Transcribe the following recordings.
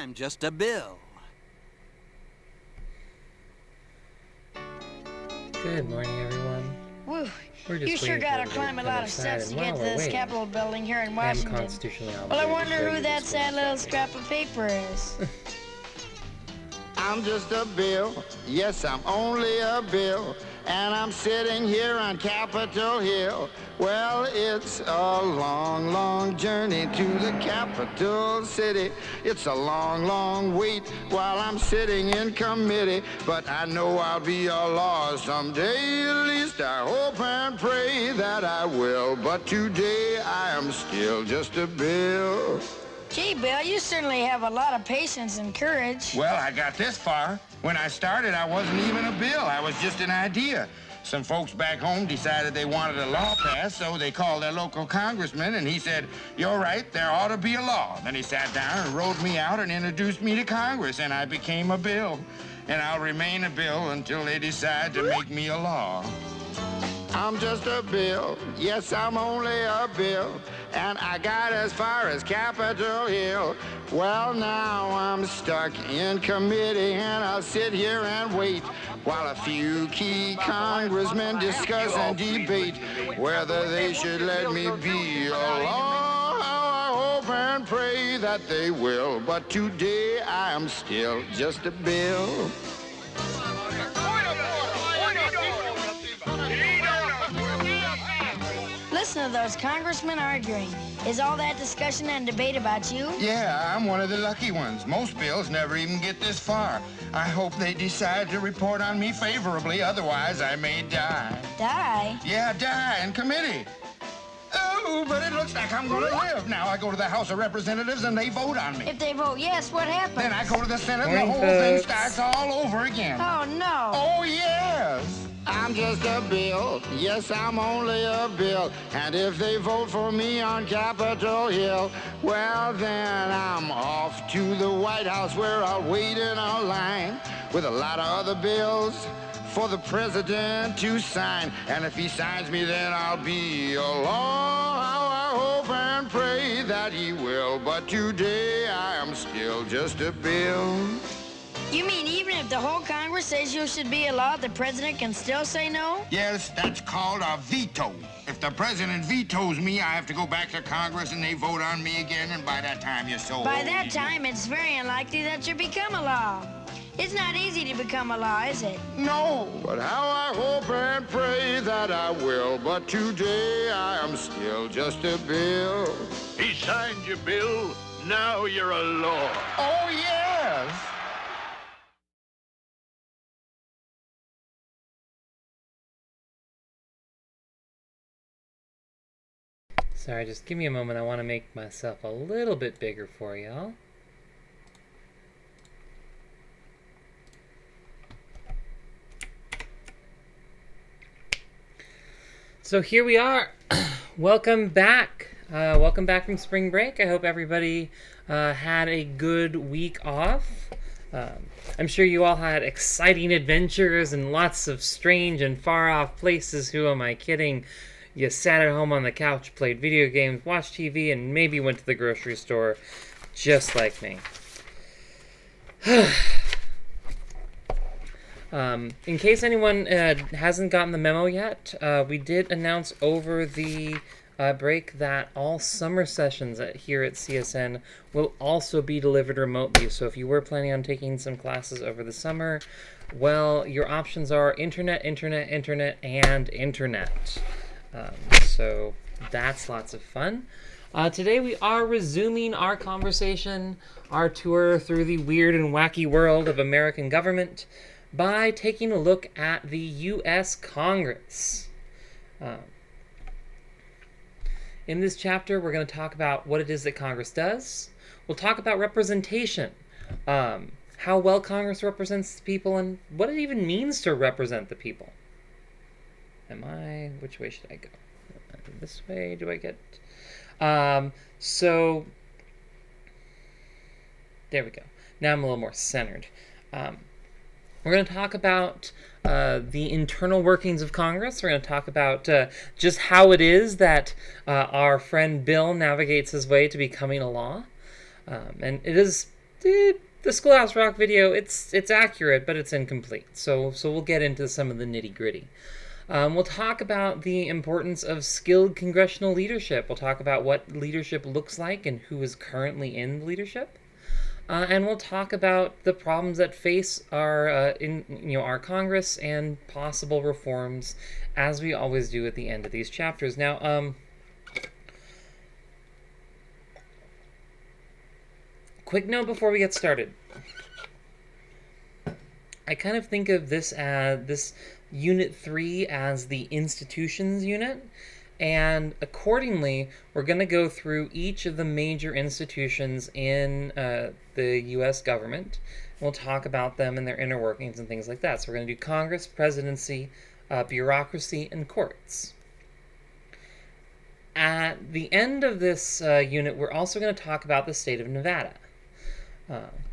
I'm just a bill. Good morning, everyone. Woo, We're just you sure waiting gotta for climb a everybody lot come of inside, steps to and get while to we're this waiting, Capitol building here in I am Washington. constitutionally Well, I obligated to wonder show who you that this sad little one scrap of paper is. I'm just a bill, yes, I'm only a bill, and I'm sitting here on Capitol Hill. Well, it's a long, long journey to the capital city. It's a long, long wait while I'm sitting in committee, but I know I'll be a law someday. At least I hope and pray that I will, but today I am still just a bill. Gee, Bill, you certainly have a lot of patience and courage. Well, I got this far. When I started, I wasn't even a bill. I was just an idea. Some folks back home decided they wanted a law passed, so they called their local congressman, and he said, "You're right, there ought to be a law." Then he sat down and wrote me out and introduced me to Congress, and I became a bill. And I'll remain a bill until they decide to make me a law. I'm just a bill, yes, I'm only a bill, and I got as far as Capitol Hill. Well, now I'm stuck in committee, and I'll sit here and wait while a few key congressmen discuss and debate whether they should let me be a law. I hope and pray that they will, but today I am still just a bill. Listen to those congressmen arguing. Is all that discussion and debate about you? Yeah, I'm one of the lucky ones. Most bills never even get this far. I hope they decide to report on me favorably, otherwise I may die. Die? Yeah, die in committee. Oh, but it looks like I'm gonna live. Now I go to the House of Representatives and they vote on me. If they vote yes, what happens? Then I go to the Senate and the Morning, whole thing folks. starts all over again. Oh, no. Oh, yes. I'm just a bill. Yes, I'm only a bill. And if they vote for me on Capitol Hill, well, then I'm off to the White House where I'll wait in a line with a lot of other bills for the president to sign. And if he signs me, then I'll be a law. How I hope and pray that he will. But today I am still just a bill. You mean even if the whole Congress says you should be a law, the president can still say no? Yes, that's called a veto. If the president vetoes me, I have to go back to Congress and they vote on me again, and by that time you're so By old, that you- time, it's very unlikely that you become a law. It's not easy to become a law, is it? No, but how I hope and pray that I will. But today I am still just a bill. He signed your bill. Now you're a law. Oh, yes. Sorry, just give me a moment. I want to make myself a little bit bigger for y'all. So here we are. Welcome back. Welcome back from spring break. I hope everybody had a good week off. I'm sure you all had exciting adventures and lots of strange and far-off places. Who am I kidding? You sat at home on the couch, played video games, watched TV, and maybe went to the grocery store, just like me. In case anyone hasn't gotten the memo yet, we did announce over the break that all summer sessions here at CSN will also be delivered remotely. So if you were planning on taking some classes over the summer, well, your options are internet, internet, internet, and internet. So that's lots of fun. Today we are resuming our conversation, our tour through the weird and wacky world of American government by taking a look at the U.S. Congress. In this chapter, we're going to talk about what it is that Congress does. We'll talk about representation, how well Congress represents the people, and what it even means to represent the people. Which way should I go? This way, do I get... So, there we go. Now I'm a little more centered. We're going to talk about the internal workings of Congress. We're going to talk about just how it is that our friend Bill navigates his way to becoming a law. And it is the Schoolhouse Rock video, it's accurate, but it's incomplete. So we'll get into some of the nitty-gritty. We'll talk about the importance of skilled congressional leadership. We'll talk about what leadership looks like and who is currently in leadership. And we'll talk about the problems that face our Congress and possible reforms, as we always do at the end of these chapters. Now, quick note before we get started. I kind of think of this Unit 3 as the institutions unit, and accordingly, we're going to go through each of the major institutions in the U.S. government. We'll talk about them and their inner workings and things like that. So we're going to do Congress, presidency, bureaucracy, and courts. At the end of this unit, we're also going to talk about the state of Nevada.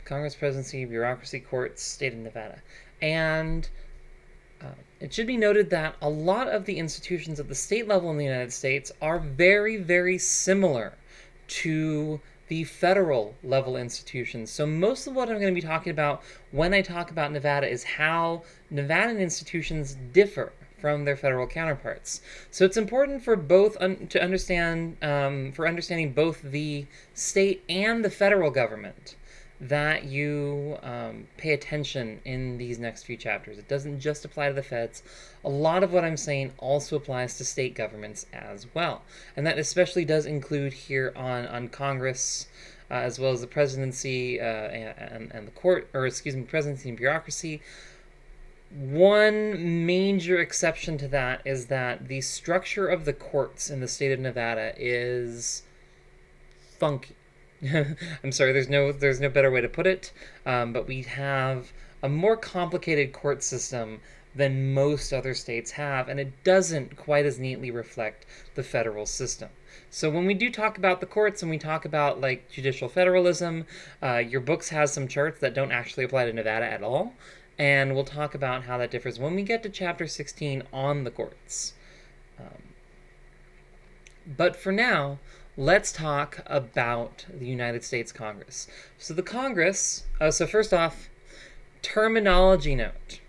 Congress, presidency, bureaucracy, courts, state of Nevada. And it should be noted that a lot of the institutions at the state level in the United States are very, very similar to the federal level institutions. So most of what I'm going to be talking about when I talk about Nevada is how Nevadan institutions differ from their federal counterparts. So it's important for both to understand, for understanding both the state and the federal government, that you pay attention in these next few chapters. It doesn't just apply to the feds. A lot of what I'm saying also applies to state governments as well. And that especially does include here on Congress, as well as the presidency and the court, or excuse me, presidency and bureaucracy. One major exception to that is that the structure of the courts in the state of Nevada is funky. I'm sorry, there's no better way to put it, but we have a more complicated court system than most other states have, and it doesn't quite as neatly reflect the federal system. So when we do talk about the courts and we talk about like judicial federalism, your books has some charts that don't actually apply to Nevada at all, and we'll talk about how that differs when we get to chapter 16 on the courts. But for now, let's talk about the United States Congress. So the Congress, so first off, terminology note.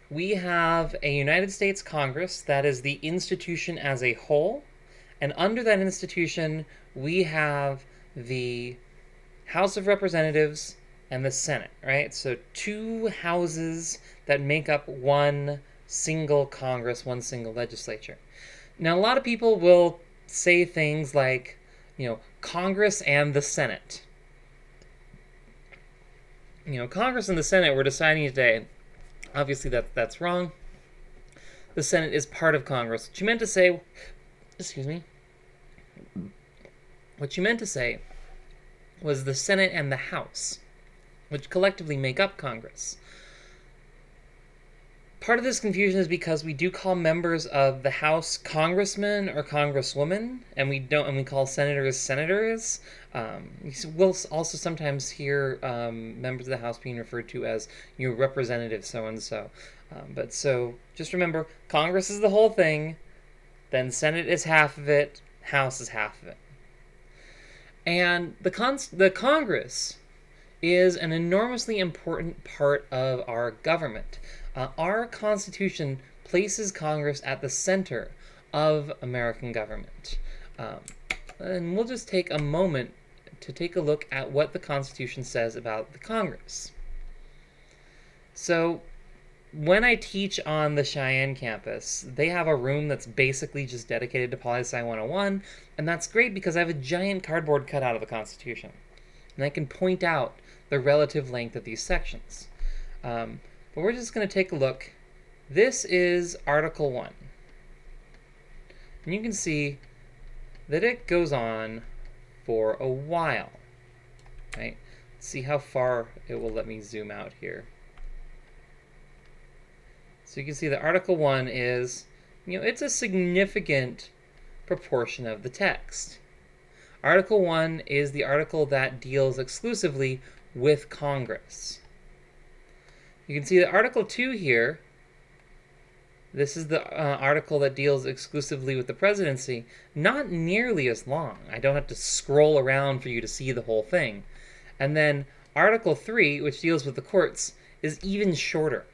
We have a United States Congress that is the institution as a whole, and under that institution, we have the House of Representatives and the Senate, right? So two houses that make up one single Congress, one single legislature. Now, a lot of people will say things like, Congress and the Senate. Congress and the Senate were deciding today. Obviously, that's wrong. The Senate is part of Congress. What you meant to say, was the Senate and the House, which collectively make up Congress. Part of this confusion is because we do call members of the House congressmen or congresswomen, and we call senators senators. We'll also sometimes hear members of the House being referred to as representative so and so. But so just remember, Congress is the whole thing, then Senate is half of it, House is half of it, and the Congress is an enormously important part of our government. Our Constitution places Congress at the center of American government. And we'll just take a moment to take a look at what the Constitution says about the Congress. So, when I teach on the Cheyenne campus, they have a room that's basically just dedicated to Poli-Sci 101, and that's great because I have a giant cardboard cutout of the Constitution. And I can point out the relative length of these sections. But we're just going to take a look. This is Article 1. And you can see that it goes on for a while. Right? Let's see how far it will let me zoom out here. So you can see that Article 1 is, it's a significant proportion of the text. Article 1 is the article that deals exclusively with Congress. You can see that Article 2 here, This is the article that deals exclusively with the presidency. Not nearly as long. I don't have to scroll around for you to see the whole thing. And then Article 3, which deals with the courts, is even shorter.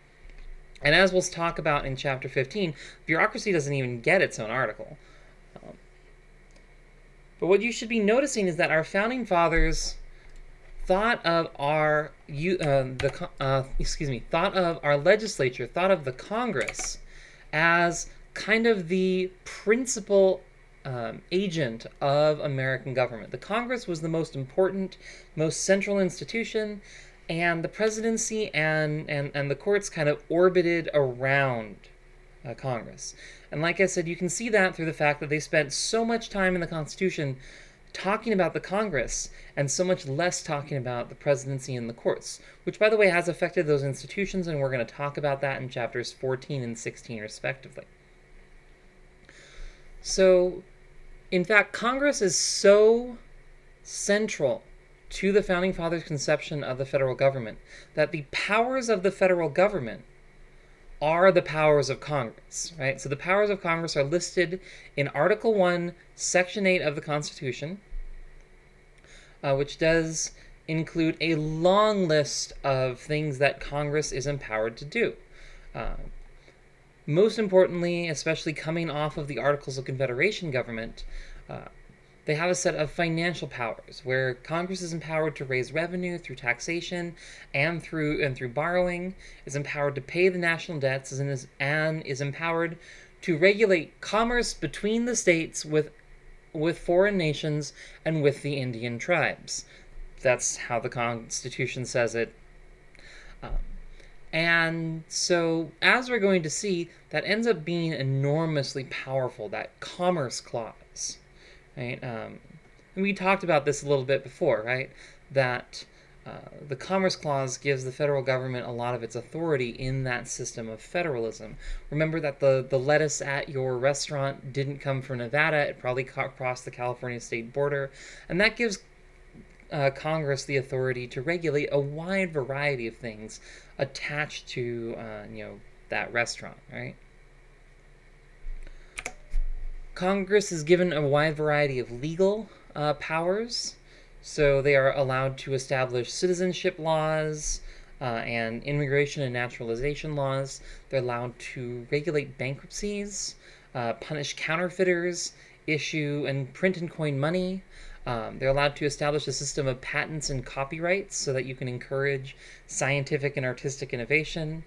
And as we'll talk about in Chapter 15, bureaucracy doesn't even get its own article. But what you should be noticing is that our founding fathers thought of our legislature, thought of the Congress as kind of the principal agent of American government. The Congress was the most important, most central institution, and the presidency and the courts kind of orbited around Congress. And like I said, you can see that through the fact that they spent so much time in the Constitution talking about the Congress and so much less talking about the presidency and the courts, which, by the way, has affected those institutions, and we're going to talk about that in chapters 14 and 16, respectively. So, in fact, Congress is so central to the Founding Fathers' conception of the federal government that the powers of the federal government are the powers of Congress, right? So the powers of Congress are listed in Article 1, Section 8 of the Constitution, which does include a long list of things that Congress is empowered to do. Most importantly, especially coming off of the Articles of Confederation government, they have a set of financial powers where Congress is empowered to raise revenue through taxation and through borrowing, is empowered to pay the national debts, and is empowered to regulate commerce between the states with foreign nations and with the Indian tribes. That's how the Constitution says it. And so, as we're going to see, that ends up being enormously powerful, that Commerce Clause. Right? And we talked about this a little bit before, right? That the Commerce Clause gives the federal government a lot of its authority in that system of federalism. Remember that the lettuce at your restaurant didn't come from Nevada. It probably crossed the California state border. And that gives Congress the authority to regulate a wide variety of things attached to that restaurant, right? Congress is given a wide variety of legal powers, so they are allowed to establish citizenship laws and immigration and naturalization laws. They're allowed to regulate bankruptcies, punish counterfeiters, issue and print and coin money. They're allowed to establish a system of patents and copyrights so that you can encourage scientific and artistic innovation.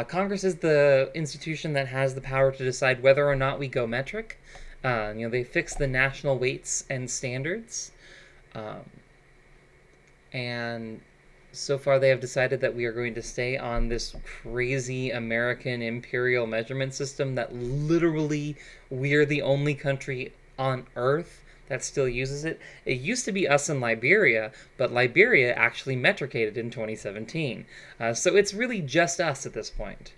Congress is the institution that has the power to decide whether or not we go metric. They fix the national weights and standards. And so far they have decided that we are going to stay on this crazy American imperial measurement system that literally we're the only country on Earth that still uses it. It used to be us in Liberia, but Liberia actually metricated in 2017. So it's really just us at this point.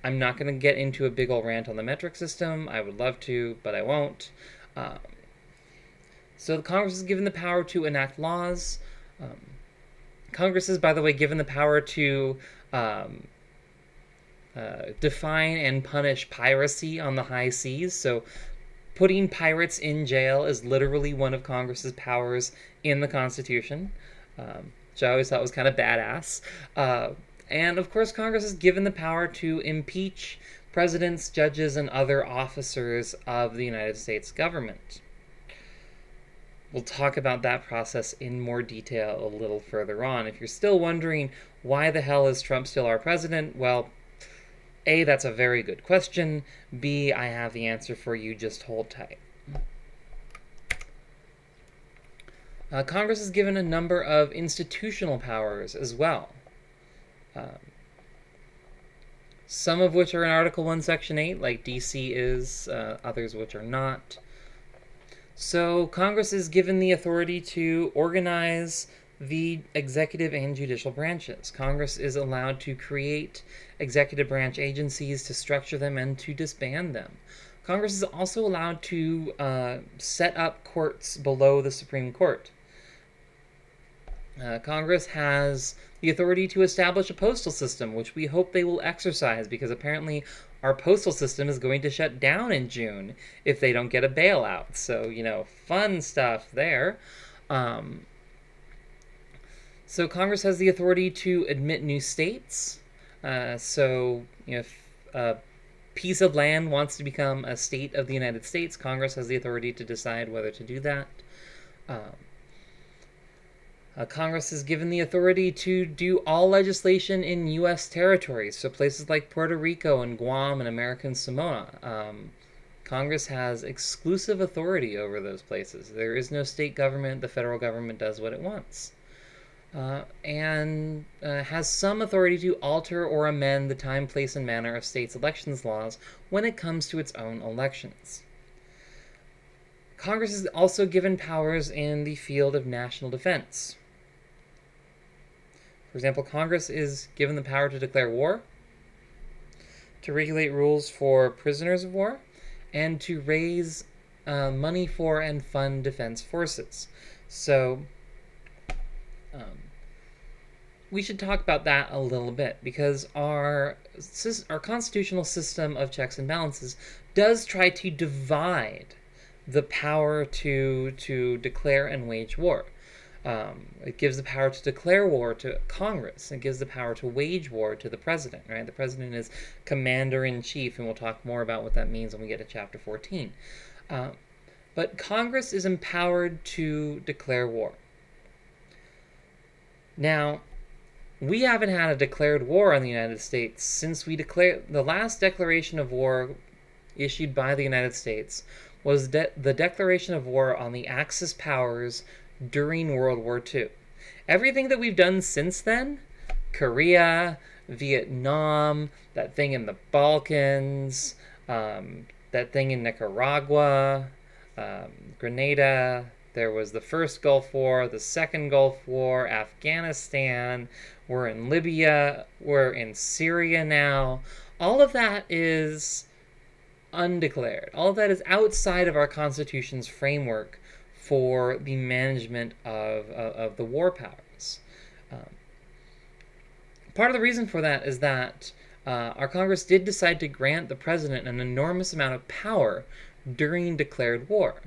I'm not going to get into a big old rant on the metric system. I would love to, but I won't. So Congress is given the power to enact laws. Congress is, by the way, given the power to define and punish piracy on the high seas. So putting pirates in jail is literally one of Congress's powers in the Constitution, which I always thought was kind of badass. And, of course, Congress is given the power to impeach presidents, judges, and other officers of the United States government. We'll talk about that process in more detail a little further on. If you're still wondering why the hell is Trump still our president, well, A, that's a very good question. B, I have the answer for you. Just hold tight. Congress is given a number of institutional powers as well. Some of which are in Article 1, Section 8, like D.C. is, others which are not. So Congress is given the authority to organize the executive and judicial branches. Congress is allowed to create executive branch agencies, to structure them, and to disband them. Congress is also allowed to set up courts below the Supreme Court. Congress has the authority to establish a postal system, which we hope they will exercise, because apparently our postal system is going to shut down in June if they don't get a bailout. So, fun stuff there. So Congress has the authority to admit new states. If a piece of land wants to become a state of the United States, Congress has the authority to decide whether to do that. Congress is given the authority to do all legislation in U.S. territories, so places like Puerto Rico and Guam and American Samoa. Congress has exclusive authority over those places. There is no state government. The federal government does what it wants. And has some authority to alter or amend the time, place, and manner of states' elections laws when it comes to its own elections. Congress is also given powers in the field of national defense. For example, Congress is given the power to declare war, to regulate rules for prisoners of war, and to raise money for and fund defense forces. So, we should talk about that a little bit, because our constitutional system of checks and balances does try to divide the power to declare and wage war. It gives the power to declare war to Congress. It gives the power to wage war to the president, right? The president is commander-in-chief, and we'll talk more about what that means when we get to Chapter 14. But Congress is empowered to declare war. Now, we haven't had a declared war on the United States since the last declaration of war issued by the United States was the declaration of war on the Axis powers during World War II. Everything that we've done since then, Korea, Vietnam, that thing in the Balkans, that thing in Nicaragua, Grenada, there was the first Gulf War, the second Gulf War, Afghanistan, we're in Libya, we're in Syria now. All of that is undeclared. All of that is outside of our Constitution's framework for the management of the war powers. Part of the reason for that is that our Congress did decide to grant the president an enormous amount of power during declared war.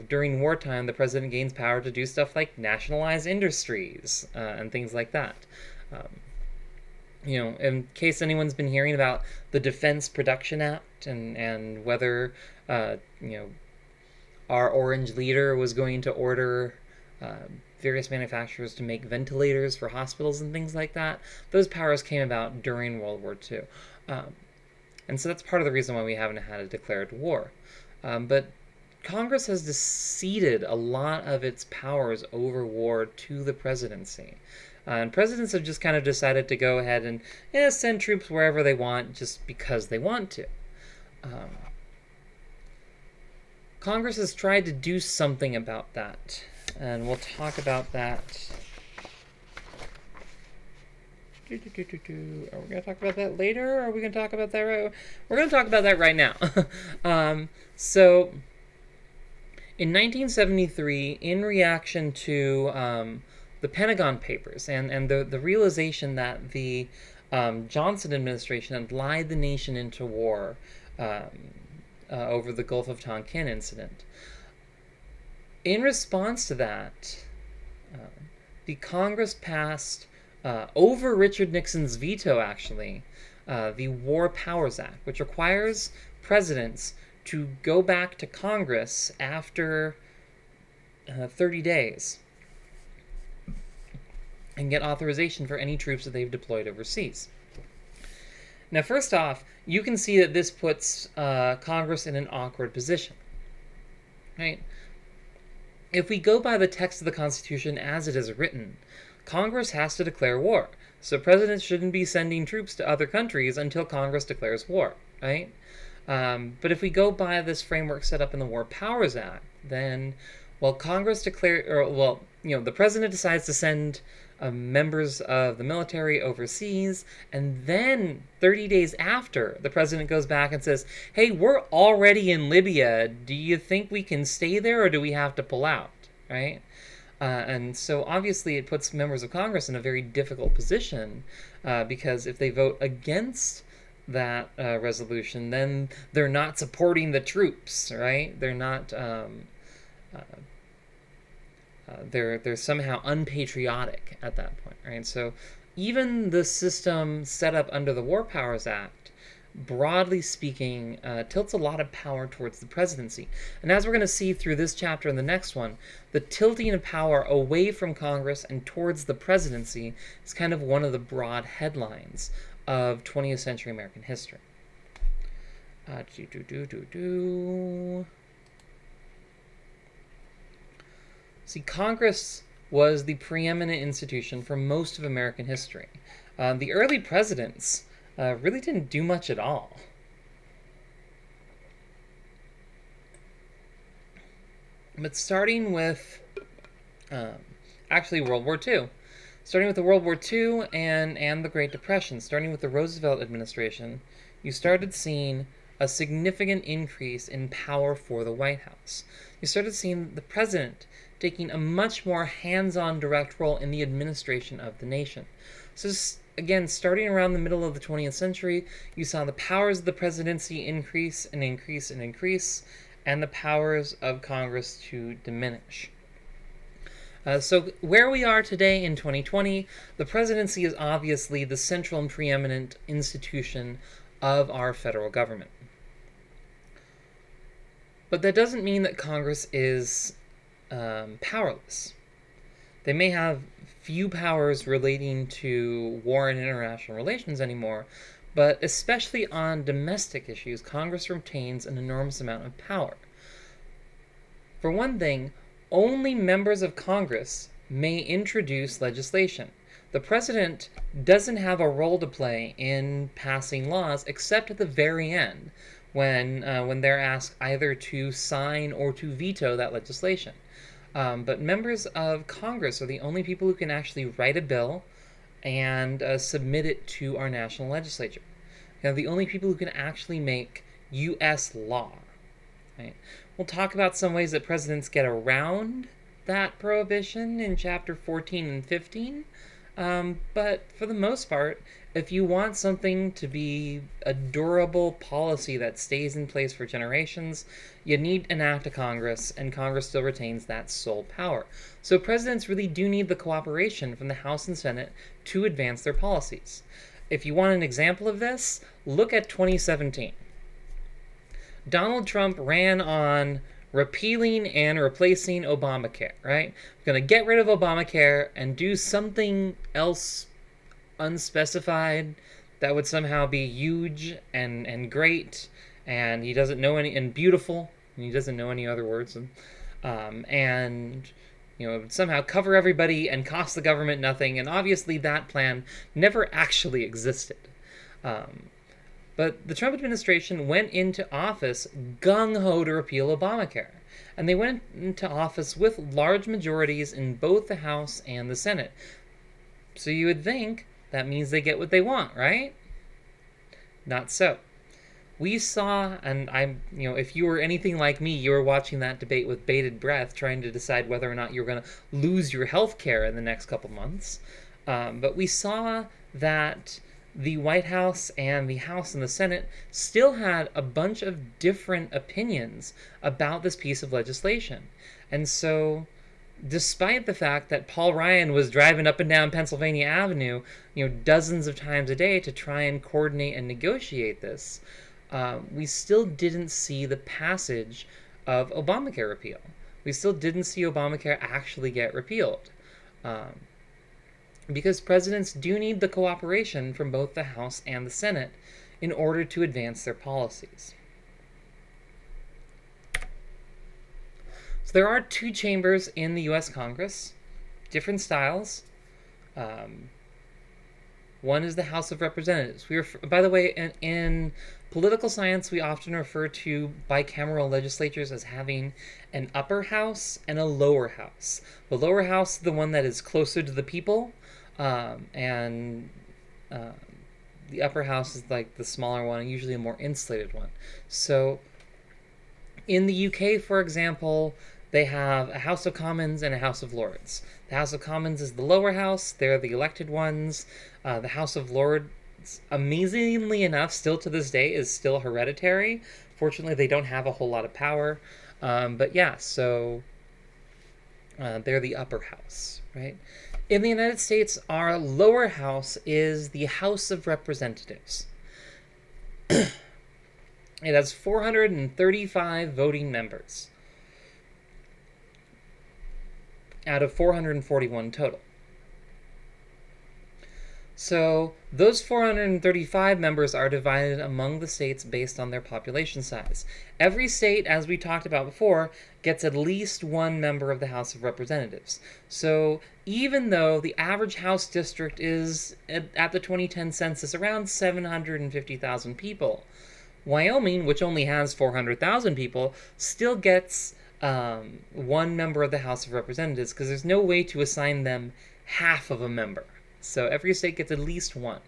During wartime, the president gains power to do stuff like nationalize industries and things like that. In case anyone's been hearing about the Defense Production Act and whether, our Orange leader was going to order various manufacturers to make ventilators for hospitals and things like that, those powers came about during World War II. And so that's part of the reason why we haven't had a declared war. But Congress has ceded a lot of its powers over war to the presidency. And presidents have just kind of decided to go ahead and send troops wherever they want just because they want to. Congress has tried to do something about that, and we'll talk about that. Are we going to talk about that later, or are we going to talk about that right? We're going to talk about that right now. So, in 1973, in reaction to the Pentagon Papers and the realization that the Johnson administration had lied the nation into war over the Gulf of Tonkin incident. In response to that, the Congress passed, over Richard Nixon's veto actually, the War Powers Act, which requires presidents to go back to Congress after 30 days and get authorization for any troops that they've deployed overseas. Now, first off, you can see that this puts Congress in an awkward position, right? If we go by the text of the Constitution as it is written, Congress has to declare war. So presidents shouldn't be sending troops to other countries until Congress declares war, right? But if we go by this framework set up in the War Powers Act, then, the president decides to send members of the military overseas, and then 30 days after, the president goes back and says, hey, we're already in Libya. Do you think we can stay there, or do we have to pull out, right? And so obviously it puts members of Congress in a very difficult position, because if they vote against that resolution, then they're not supporting the troops, right? They're not. They're somehow unpatriotic at that point, right? So even the system set up under the War Powers Act, broadly speaking, tilts a lot of power towards the presidency. And as we're going to see through this chapter and the next one, the tilting of power away from Congress and towards the presidency is kind of one of the broad headlines of 20th century American history. See, Congress was the preeminent institution for most of American history. The early presidents really didn't do much at all. But starting with, actually World War II. Starting with the World War II and the Great Depression, starting with the Roosevelt administration, you started seeing a significant increase in power for the White House. You started seeing the president taking a much more hands-on direct role in the administration of the nation. So again, starting around the middle of the 20th century, you saw the powers of the presidency increase and increase and increase, and the powers of Congress to diminish. So where we are today in 2020, the presidency is obviously the central and preeminent institution of our federal government. But that doesn't mean that Congress is powerless. They may have few powers relating to war and international relations anymore, but especially on domestic issues, Congress retains an enormous amount of power. For one thing, only members of Congress may introduce legislation. The president doesn't have a role to play in passing laws except at the very end, when they're asked either to sign or to veto that legislation. But members of Congress are the only people who can actually write a bill and submit it to our national legislature. They're the only people who can actually make U.S. law. Right? We'll talk about some ways that presidents get around that prohibition in chapter 14 and 15. But for the most part, if you want something to be a durable policy that stays in place for generations, you need an act of Congress, and Congress still retains that sole power. So presidents really do need the cooperation from the House and Senate to advance their policies. If you want an example of this, look at 2017. Donald Trump ran on repealing and replacing Obamacare, right? We're going to get rid of Obamacare and do something else unspecified that would somehow be huge and great, and he doesn't know any, and beautiful, and he doesn't know any other words, and somehow cover everybody and cost the government nothing, and obviously that plan never actually existed. But the Trump administration went into office gung-ho to repeal Obamacare. And they went into office with large majorities in both the House and the Senate. So you would think that means they get what they want, right? Not so. We saw, and if you were anything like me, you were watching that debate with bated breath, trying to decide whether or not you were going to lose your health care in the next couple months. But we saw that the White House and the House and the Senate still had a bunch of different opinions about this piece of legislation. And so, despite the fact that Paul Ryan was driving up and down Pennsylvania Avenue, dozens of times a day to try and coordinate and negotiate this, we still didn't see the passage of Obamacare repeal. We still didn't see Obamacare actually get repealed. Because presidents do need the cooperation from both the House and the Senate in order to advance their policies. So there are two chambers in the U.S. Congress, different styles. One is the House of Representatives. By the way, in political science, we often refer to bicameral legislatures as having an upper house and a lower house. The lower house is the one that is closer to the people, and the upper house is like the smaller one, and usually a more insulated one. So in the UK, for example, they have a House of Commons and a House of Lords. The House of Commons is the lower house. They're the elected ones. The House of Lords, amazingly enough, still to this day, is still hereditary. Fortunately, they don't have a whole lot of power. But yeah, so they're the upper house, right? In the United States, our lower house is the House of Representatives. It has 435 voting members out of 441 total. So those 435 members are divided among the states based on their population size. Every state, as we talked about before, gets at least one member of the House of Representatives. So even though the average House district is, at the 2010 census, around 750,000 people, Wyoming, which only has 400,000 people, still gets one member of the House of Representatives because there's no way to assign them half of a member. So every state gets at least one.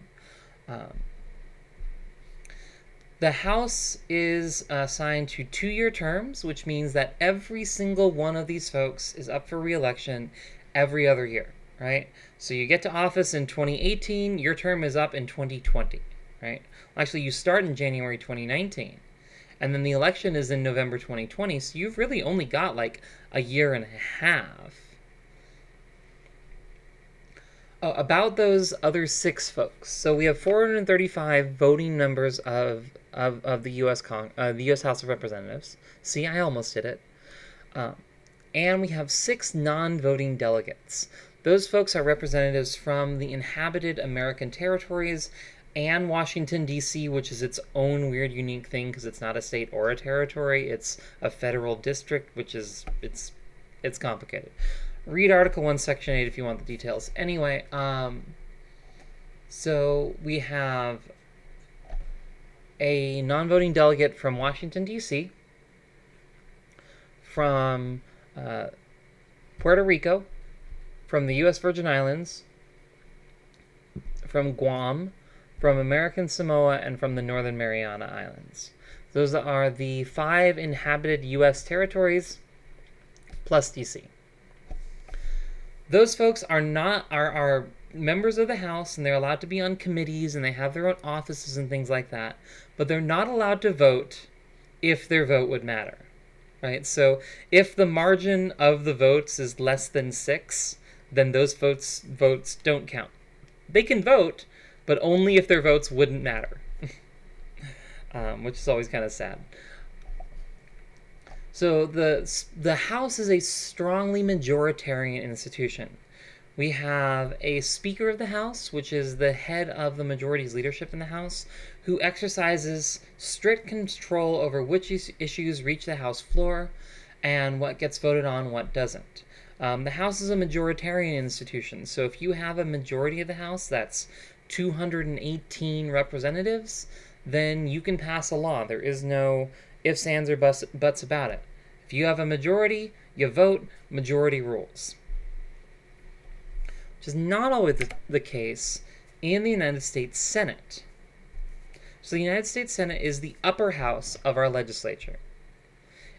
The House is assigned to 2-year terms, which means that every single one of these folks is up for re-election every other year, right? So you get to office in 2018, your term is up in 2020, right? Well, actually, you start in January 2019, and then the election is in November 2020, so you've really only got like a year and a half. About those other 6 folks. So we have 435 voting members of the U.S. House of Representatives. See, I almost did it. And we have 6 non-voting delegates. Those folks are representatives from the inhabited American territories and Washington, D.C., which is its own weird, unique thing because it's not a state or a territory. It's a federal district, which is, it's complicated. Read Article 1, Section 8 if you want the details. Anyway, so we have a non-voting delegate from Washington, D.C., from Puerto Rico, from the U.S. Virgin Islands, from Guam, from American Samoa, and from the Northern Mariana Islands. Those are the 5 inhabited U.S. territories plus D.C. Those folks are members of the House, and they're allowed to be on committees, and they have their own offices and things like that, but they're not allowed to vote if their vote would matter, right? So if the margin of the votes is less than 6, then those votes don't count. They can vote, but only if their votes wouldn't matter, which is always kind of sad. So the House is a strongly majoritarian institution. We have a Speaker of the House, which is the head of the majority's leadership in the House, who exercises strict control over which issues reach the House floor and what gets voted on, what doesn't. The House is a majoritarian institution, so if you have a majority of the House, that's 218 representatives, then you can pass a law. There is no ifs, ands, or buts about it. If you have a majority, you vote, majority rules. Which is not always the case in the United States Senate. So the United States Senate is the upper house of our legislature.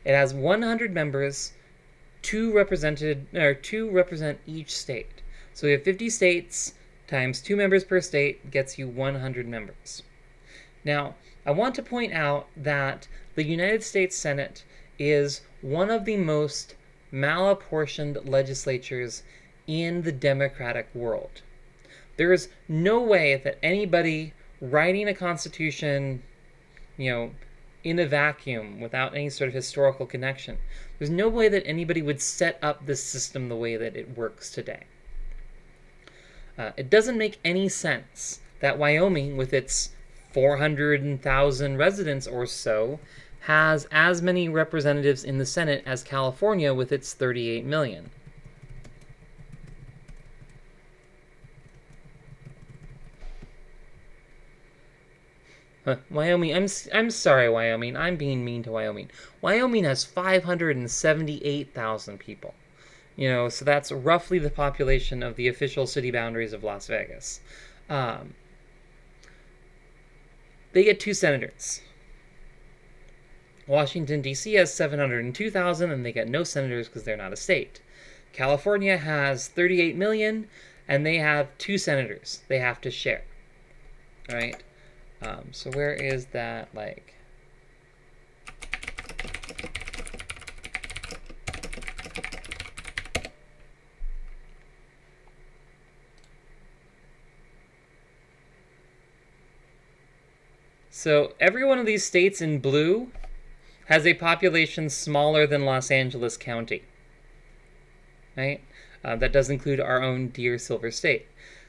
It has 100 members, 2 represent each state. So we have 50 states times 2 members per state gets you 100 members. Now, I want to point out that the United States Senate is one of the most malapportioned legislatures in the democratic world. There is no way that anybody writing a constitution, in a vacuum without any sort of historical connection, there's no way that anybody would set up this system the way that it works today. It doesn't make any sense that Wyoming, with its 400,000 residents or so, has as many representatives in the Senate as California with its 38 million. Wyoming, I'm sorry, Wyoming. I'm being mean to Wyoming. Wyoming has 578,000 people. So that's roughly the population of the official city boundaries of Las Vegas. They get 2 senators. Washington, D.C. has 702,000, and they get no senators because they're not a state. California has 38 million, and they have 2 senators they have to share. All right? So where is that, like... So every one of these states in blue has a population smaller than Los Angeles County. Right? That does include our own dear Silver State.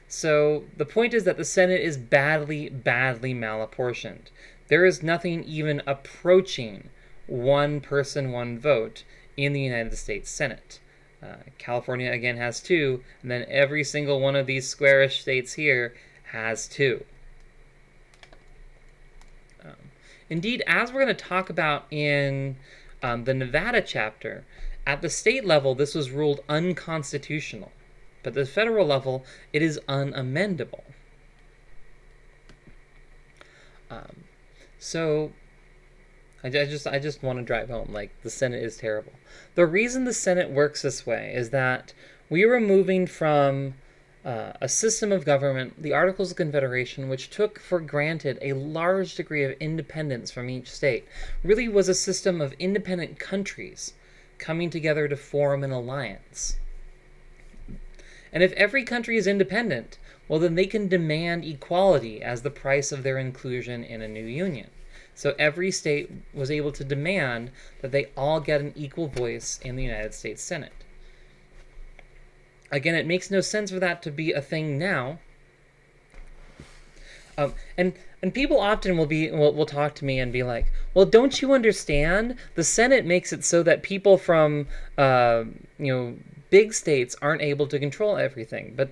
So the point is that the Senate is badly, badly malapportioned. There is nothing even approaching one person, one vote in the United States Senate. California, again, has 2, and then every single one of these squarish states here has 2. Indeed, as we're going to talk about in the Nevada chapter, at the state level, this was ruled unconstitutional. But at the federal level, it is unamendable. So I just want to drive home, like, the Senate is terrible. The reason the Senate works this way is that we are moving from a system of government, the Articles of Confederation, which took for granted a large degree of independence from each state, really was a system of independent countries coming together to form an alliance. And if every country is independent, well, then they can demand equality as the price of their inclusion in a new union. So every state was able to demand that they all get an equal voice in the United States Senate. Again, it makes no sense for that to be a thing now. And people often will talk to me and be like, well, don't you understand? The Senate makes it so that people from big states aren't able to control everything. But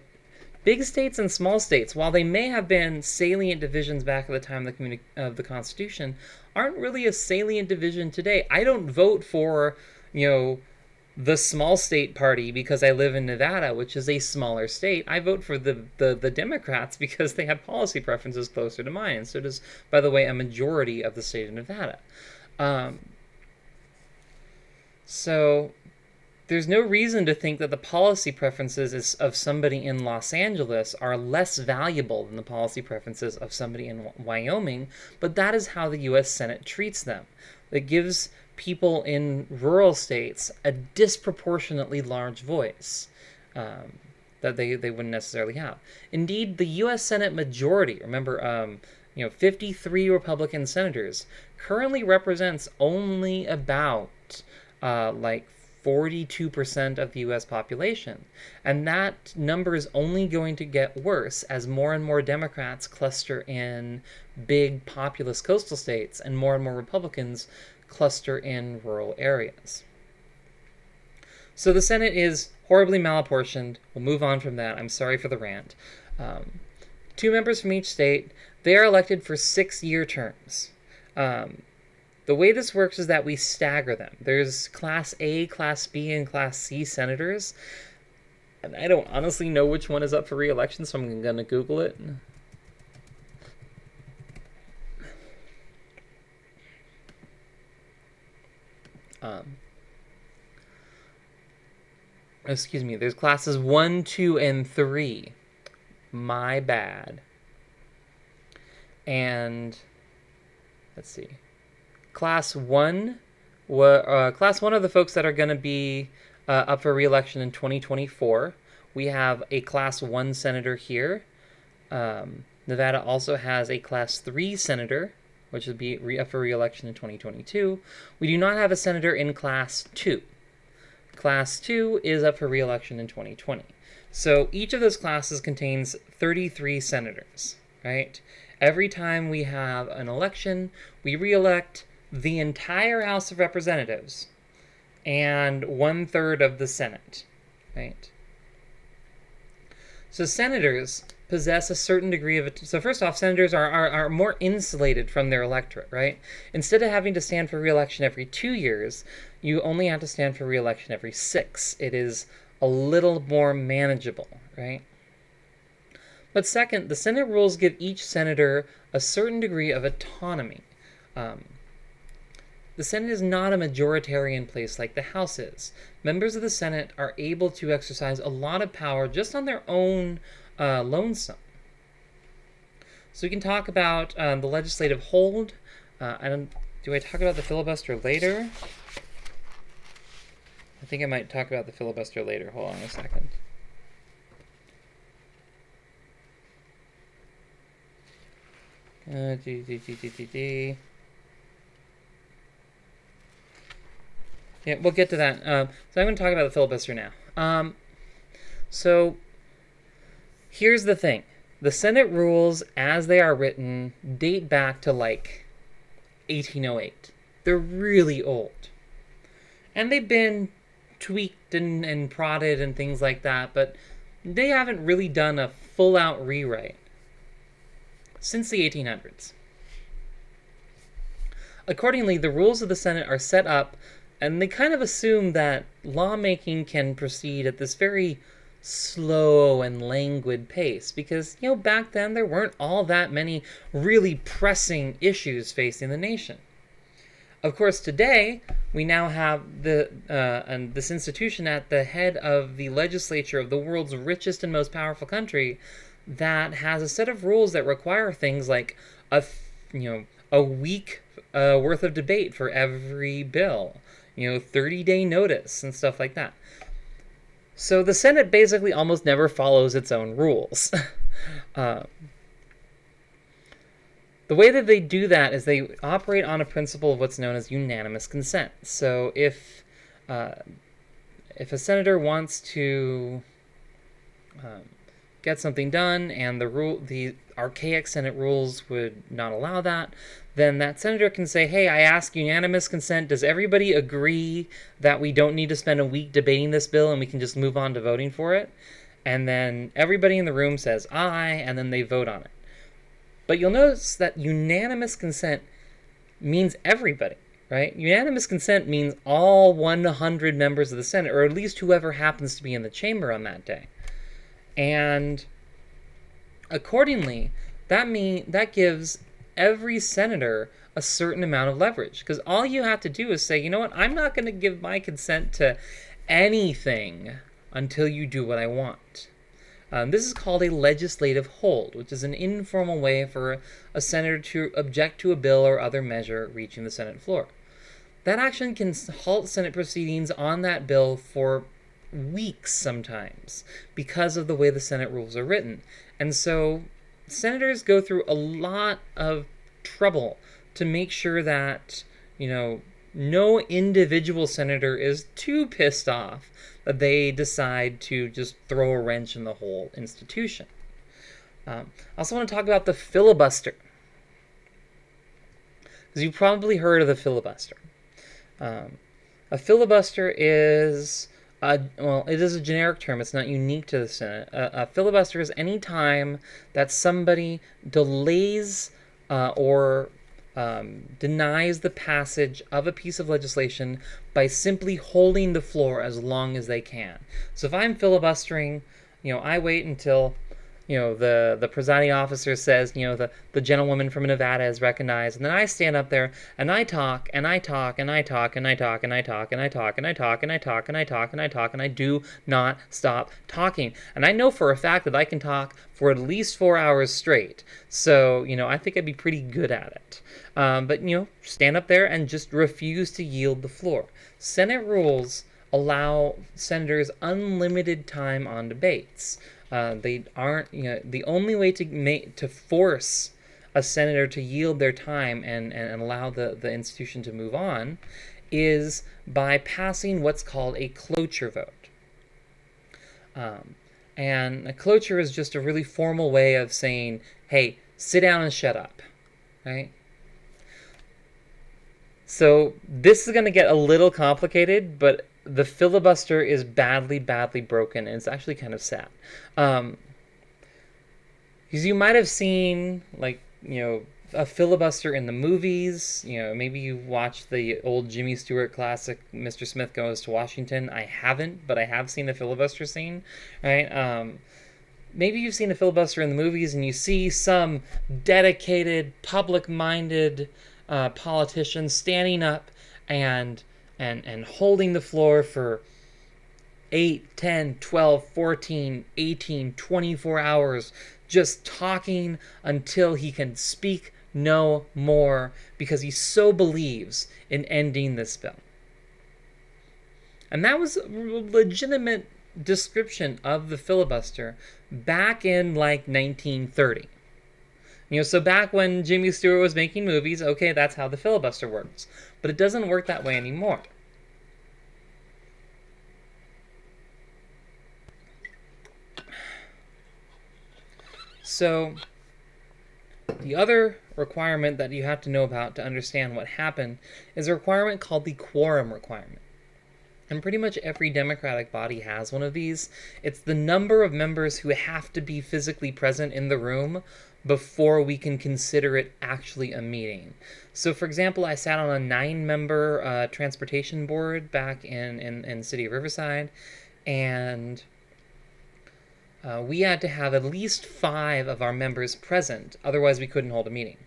big states and small states, while they may have been salient divisions back at the time of the Constitution, aren't really a salient division today. I don't vote for, the small state party because I live in Nevada, which is a smaller state. I vote for the Democrats because they have policy preferences closer to mine. And so does, by the way, a majority of the state of Nevada. So there's no reason to think that the policy preferences of somebody in Los Angeles are less valuable than the policy preferences of somebody in Wyoming, but that is how the U.S. Senate treats them. It gives people in rural states a disproportionately large voice that they wouldn't necessarily have. Indeed, the U.S. Senate majority, remember, 53 Republican senators, currently represents only about 42% of the U.S. population. And that number is only going to get worse as more and more Democrats cluster in big populous coastal states and more Republicans cluster in rural areas. So the Senate is horribly malapportioned. We'll move on from that. I'm sorry for the rant. 2 members from each state. They are elected for 6-year terms. The way this works is that we stagger them. There's Class A, Class B, and Class C senators. And I don't honestly know which one is up for re-election, so I'm going to Google it. Excuse me, there's classes 1, 2, and 3. My bad. And let's see. Class 1 are the folks that are going to be up for re-election in 2024. We have a Class 1 senator here. Nevada also has a Class 3 senator, which would be up for re-election in 2022. We do not have a senator in Class 2. Class 2 is up for re-election in 2020. So each of those classes contains 33 senators, right? Every time we have an election, we re-elect the entire House of Representatives and 1/3 of the Senate, right? So senators possess a certain degree of... So first off, senators are more insulated from their electorate, right? Instead of having to stand for re-election every 2 years, you only have to stand for re-election every 6. It is a little more manageable, right? But second, the Senate rules give each senator a certain degree of autonomy. the Senate is not a majoritarian place like the House is. Members of the Senate are able to exercise a lot of power just on their own lonesome. So we can talk about the legislative hold. Do I talk about the filibuster later? I think I might talk about the filibuster later. Hold on a second. Yeah, we'll get to that. So I'm going to talk about the filibuster now. So here's the thing. The Senate rules, as they are written, date back to like 1808. They're really old. And they've been tweaked and prodded and things like that, but they haven't really done a full-out rewrite since the 1800s. Accordingly, the rules of the Senate are set up, and they kind of assume that lawmaking can proceed at this very slow and languid pace, because, back then there weren't all that many really pressing issues facing the nation. Of course, today, we now have this institution at the head of the legislature of the world's richest and most powerful country that has a set of rules that require things like a week worth of debate for every bill, 30-day notice and stuff like that. So the Senate basically almost never follows its own rules. The way that they do that is they operate on a principle of what's known as unanimous consent. So if a senator wants to get something done and the archaic Senate rules would not allow that, then that senator can say, hey, I ask unanimous consent. Does everybody agree that we don't need to spend a week debating this bill and we can just move on to voting for it? And then everybody in the room says aye, and then they vote on it. But you'll notice that unanimous consent means everybody, right? Unanimous consent means all 100 members of the Senate, or at least whoever happens to be in the chamber on that day. And accordingly, that gives every senator a certain amount of leverage, because all you have to do is say, you know what, I'm not going to give my consent to anything until you do what I want. This is called a legislative hold, which is an informal way for a senator to object to a bill or other measure reaching the Senate floor. That action can halt Senate proceedings on that bill for weeks sometimes because of the way the Senate rules are written. And so senators go through a lot of trouble to make sure that, no individual senator is too pissed off that they decide to just throw a wrench in the whole institution. I also want to talk about the filibuster, because you've probably heard of the filibuster. A filibuster is it is a generic term. It's not unique to the Senate. A filibuster is any time that somebody delays or denies the passage of a piece of legislation by simply holding the floor as long as they can. So if I'm filibustering, I wait until, the presiding officer says, the gentlewoman from Nevada is recognized, and then I stand up there and I talk and I talk and I talk and I talk and I talk and I talk and I talk and I talk and I talk and I talk and I do not stop talking. And I know for a fact that I can talk for at least 4 hours straight. So, I think I'd be pretty good at it. But stand up there and just refuse to yield the floor. Senate rules allow senators unlimited time on debates. They aren't, the only way to force a senator to yield their time and allow the institution to move on is by passing what's called a cloture vote. And a cloture is just a really formal way of saying, hey, sit down and shut up, right? So this is going to get a little complicated, but the filibuster is badly, badly broken, and it's actually kind of sad. Because you might have seen, a filibuster in the movies. Maybe you watched the old Jimmy Stewart classic, Mr. Smith Goes to Washington. I haven't, but I have seen a filibuster scene, right? Maybe you've seen a filibuster in the movies, and you see some dedicated, public-minded politician standing up and holding the floor for 8, 10, 12, 14, 18, 24 hours, just talking until he can speak no more because he so believes in ending this bill. And that was a legitimate description of the filibuster back in like 1930. So back when Jimmy Stewart was making movies, okay, that's how the filibuster works. But it doesn't work that way anymore. So the other requirement that you have to know about to understand what happened is a requirement called the quorum requirement. And pretty much every Democratic body has one of these. It's the number of members who have to be physically present in the room before we can consider it actually a meeting. So, for example, I sat on a 9-member transportation board back in the city of Riverside, and we had to have at least 5 of our members present, otherwise we couldn't hold a meeting.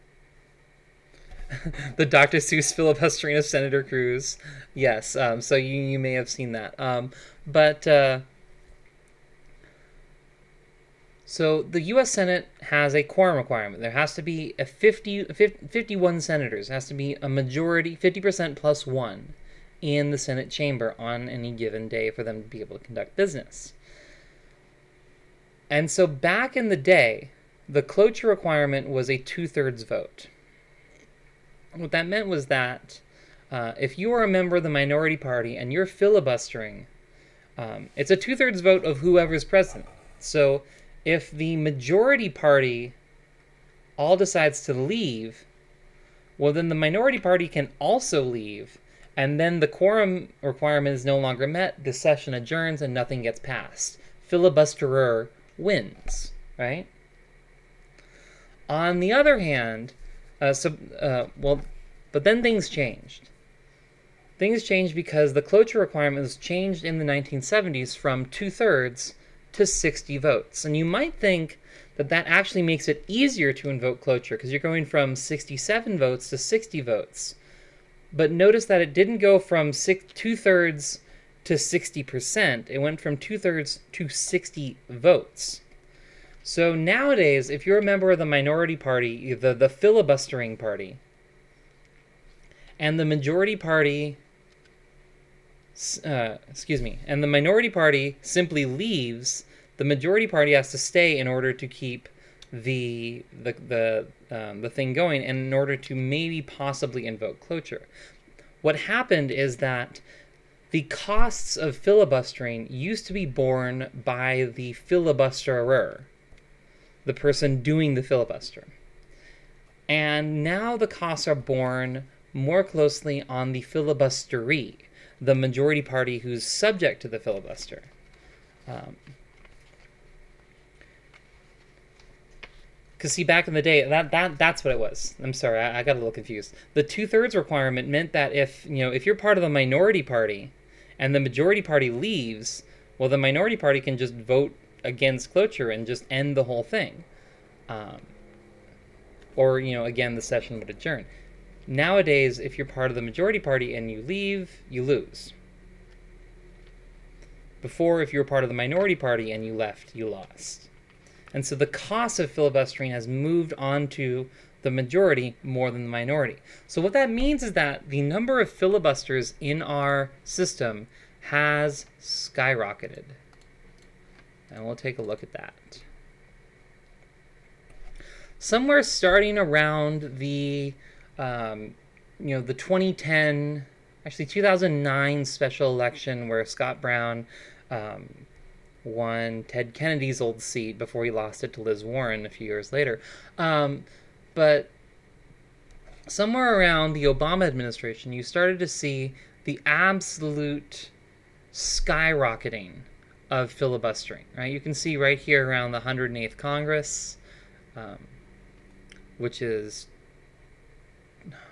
The Dr. Seuss filibustering of Senator Cruz. Yes, so you may have seen that. So the U.S. Senate has a quorum requirement. There has to be 51 senators. It has to be a majority, 50% plus 1, in the Senate chamber on any given day for them to be able to conduct business. And so back in the day, the cloture requirement was a 2/3 vote. What that meant was that if you are a member of the minority party and you're filibustering, it's a 2/3 vote of whoever's present. So if the majority party all decides to leave, well, then the minority party can also leave, and then the quorum requirement is no longer met, the session adjourns, and nothing gets passed. Filibusterer wins, right? On the other hand, but then things changed. Things changed because the cloture requirement was changed in the 1970s from 2/3 to 60 votes. And you might think that that actually makes it easier to invoke cloture because you're going from 67 votes to 60 votes. But notice that it didn't go from 2/3 to 60%. It went from 2/3 to 60 votes. So nowadays, if you're a member of the minority party, the filibustering party, and the majority party, and the minority party simply leaves, the majority party has to stay in order to keep the thing going, and in order to maybe possibly invoke cloture. What happened is that the costs of filibustering used to be borne by the filibusterer, the person doing the filibuster. And now the costs are borne more closely on the filibusteree, the majority party who's subject to the filibuster. Because see, back in the day, that's what it was. I'm sorry, I got a little confused. The 2/3 requirement meant that if you're part of the minority party and the majority party leaves, well, the minority party can just vote against cloture and just end the whole thing. Or, again, the session would adjourn. Nowadays, if you're part of the majority party and you leave, you lose. Before, if you were part of the minority party and you left, you lost. And so the cost of filibustering has moved on to the majority more than the minority. So what that means is that the number of filibusters in our system has skyrocketed. And we'll take a look at that. Somewhere starting around the 2009 special election where Scott Brown won Ted Kennedy's old seat before he lost it to Liz Warren a few years later. But somewhere around the Obama administration, you started to see the absolute skyrocketing of filibustering, right? You can see right here around the 108th Congress, which is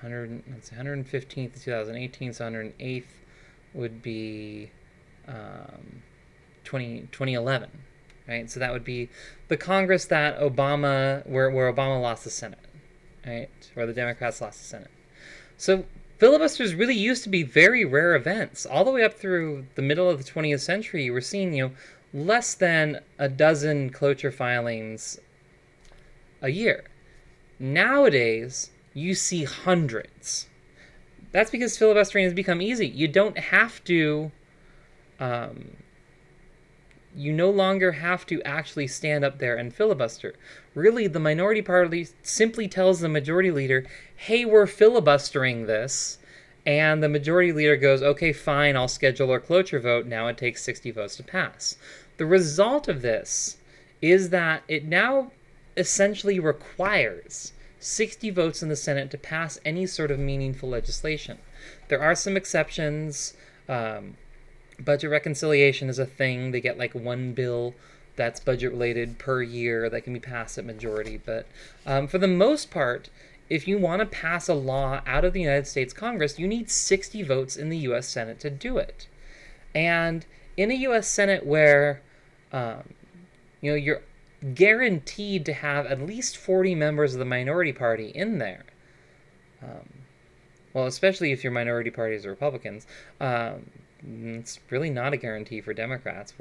115th in 2018, so 108th would be 2011, right? So that would be the Congress that where Obama lost the Senate, right? Where the Democrats lost the Senate. So filibusters really used to be very rare events. All the way up through the middle of the 20th century, you were seeing, less than a dozen cloture filings a year. Nowadays, you see hundreds. That's because filibustering has become easy. You don't have to, you no longer have to actually stand up there and filibuster. Really, the minority party simply tells the majority leader, hey, we're filibustering this. And the majority leader goes, okay, fine, I'll schedule our cloture vote. Now it takes 60 votes to pass. The result of this is that it now essentially requires 60 votes in the Senate to pass any sort of meaningful legislation. There are some exceptions. Budget reconciliation is a thing. They get like one bill that's budget related per year that can be passed at majority. But for the most part, if you want to pass a law out of the United States Congress, you need 60 votes in the U.S. Senate to do it. And in a U.S. Senate where you're guaranteed to have at least 40 members of the minority party in there. Well, especially if your minority parties are Republicans. It's really not a guarantee for Democrats.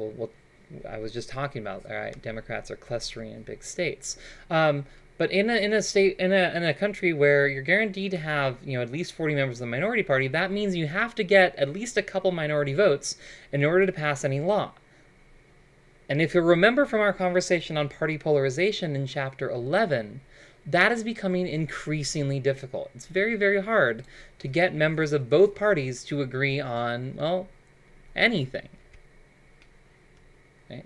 I was just talking about, all right, Democrats are clustering in big states. But in a country where you're guaranteed to have at least 40 members of the minority party, that means you have to get at least a couple minority votes in order to pass any law. And if you remember from our conversation on party polarization in Chapter 11, that is becoming increasingly difficult. It's very, very hard to get members of both parties to agree on, well, anything. Okay?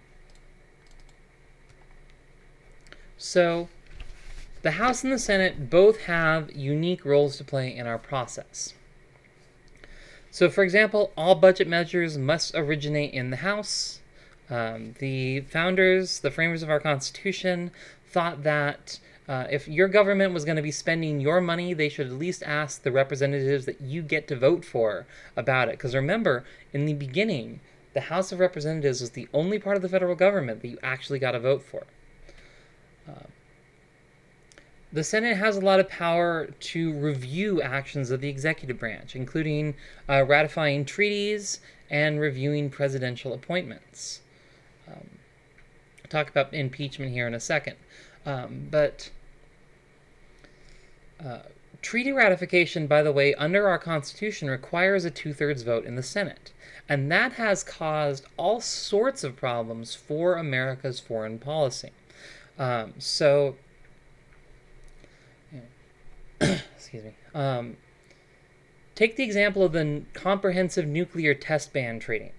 So, the House and the Senate both have unique roles to play in our process. So, for example, all budget measures must originate in the House. The founders, the framers of our Constitution, thought that if your government was going to be spending your money, they should at least ask the representatives that you get to vote for about it. Because remember, in the beginning, the House of Representatives was the only part of the federal government that you actually got to vote for. The Senate has a lot of power to review actions of the executive branch, including ratifying treaties and reviewing presidential appointments. I'll talk about impeachment here in a second. But treaty ratification, by the way, under our Constitution requires a 2/3 vote in the Senate. And that has caused all sorts of problems for America's foreign policy. Excuse me. Take the example of the Comprehensive Nuclear Test Ban Treaty.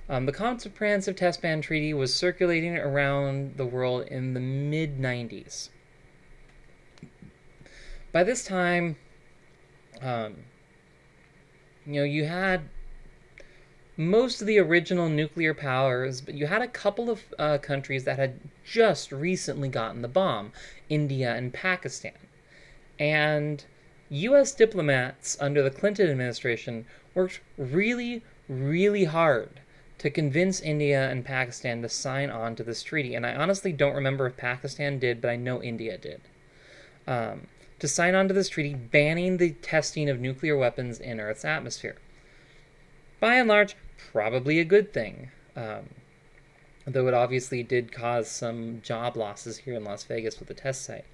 The Comprehensive Test Ban Treaty was circulating around the world in the mid-90s. By this time, you had most of the original nuclear powers, but you had a couple of countries that had just recently gotten the bomb, India and Pakistan. And U.S. diplomats under the Clinton administration worked really, really hard to convince India and Pakistan to sign on to this treaty. And I honestly don't remember if Pakistan did, but I know India did. To sign on to this treaty banning the testing of nuclear weapons in Earth's atmosphere. By and large, probably a good thing. Though it obviously did cause some job losses here in Las Vegas with the test site.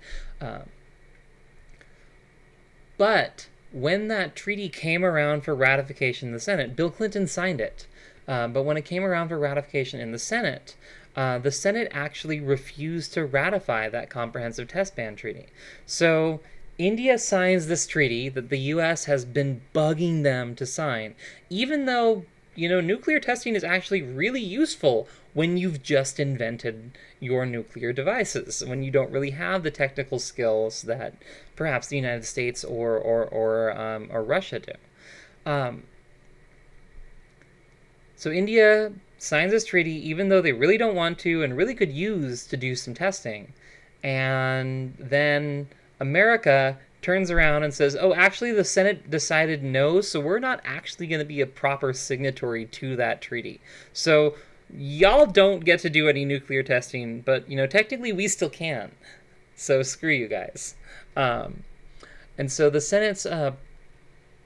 But when that treaty came around for ratification in the Senate, Bill Clinton signed it. But when it came around for ratification in the Senate actually refused to ratify that Comprehensive Test Ban Treaty. So India signs this treaty that the U.S. has been bugging them to sign, even though, nuclear testing is actually really useful when you've just invented your nuclear devices, when you don't really have the technical skills that perhaps the United States or Russia do. So India signs this treaty even though they really don't want to and really could use to do some testing. And then America turns around and says, oh, actually the Senate decided no, so we're not actually going to be a proper signatory to that treaty. So y'all don't get to do any nuclear testing, but, technically we still can. So screw you guys. And so the Senate's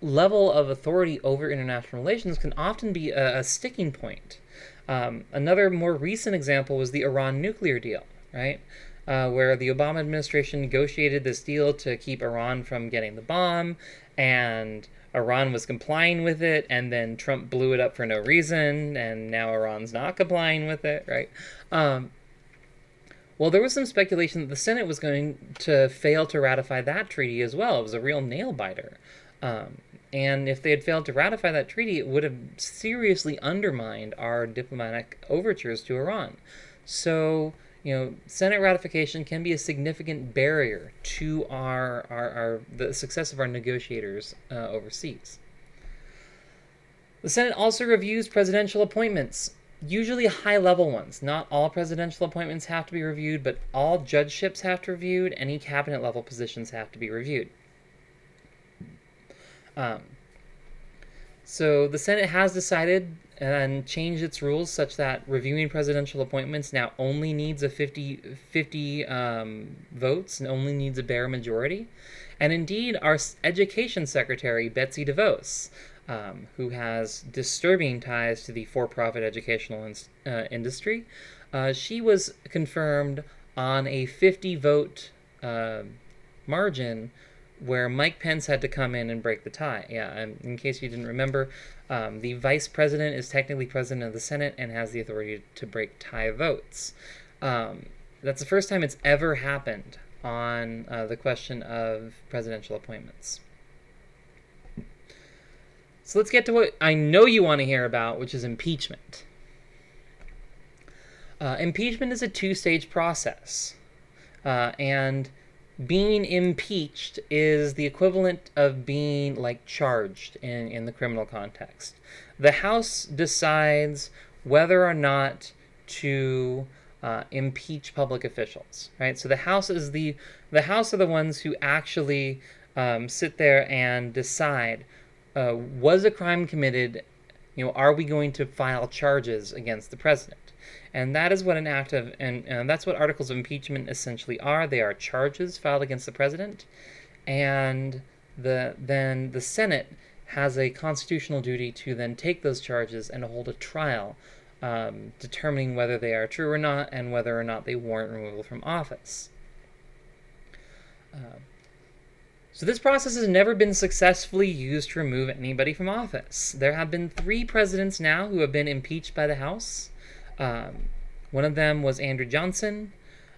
level of authority over international relations can often be a sticking point. Another more recent example was the Iran nuclear deal, right? Where the Obama administration negotiated this deal to keep Iran from getting the bomb, and Iran was complying with it, and then Trump blew it up for no reason, and now Iran's not complying with it, right? Well, there was some speculation that the Senate was going to fail to ratify that treaty as well. It was a real nail-biter. And if they had failed to ratify that treaty, it would have seriously undermined our diplomatic overtures to Iran. So, Senate ratification can be a significant barrier to the success of our negotiators overseas. The Senate also reviews presidential appointments, usually high-level ones. Not all presidential appointments have to be reviewed, but all judgeships have to be reviewed. Any cabinet-level positions have to be reviewed. So the Senate has decided and changed its rules such that reviewing presidential appointments now only needs a 50 votes and only needs a bare majority. And indeed, our Education Secretary, Betsy DeVos, who has disturbing ties to the for-profit educational industry, she was confirmed on a 50-vote margin where Mike Pence had to come in and break the tie. Yeah, in case you didn't remember, the vice president is technically president of the Senate and has the authority to break tie votes. That's the first time it's ever happened on the question of presidential appointments. So let's get to what I know you want to hear about, which is impeachment. Impeachment is a two-stage process, and being impeached is the equivalent of being charged in the criminal context. The House decides whether or not to impeach public officials, right? So the House are the ones who actually sit there and decide, was a crime committed? Are we going to file charges against the president? And that is what that's what articles of impeachment essentially are. They are charges filed against the president, and then the Senate has a constitutional duty to then take those charges and hold a trial, determining whether they are true or not and whether or not they warrant removal from office. So this process has never been successfully used to remove anybody from office. There have been 3 presidents now who have been impeached by the House. One of them was Andrew Johnson,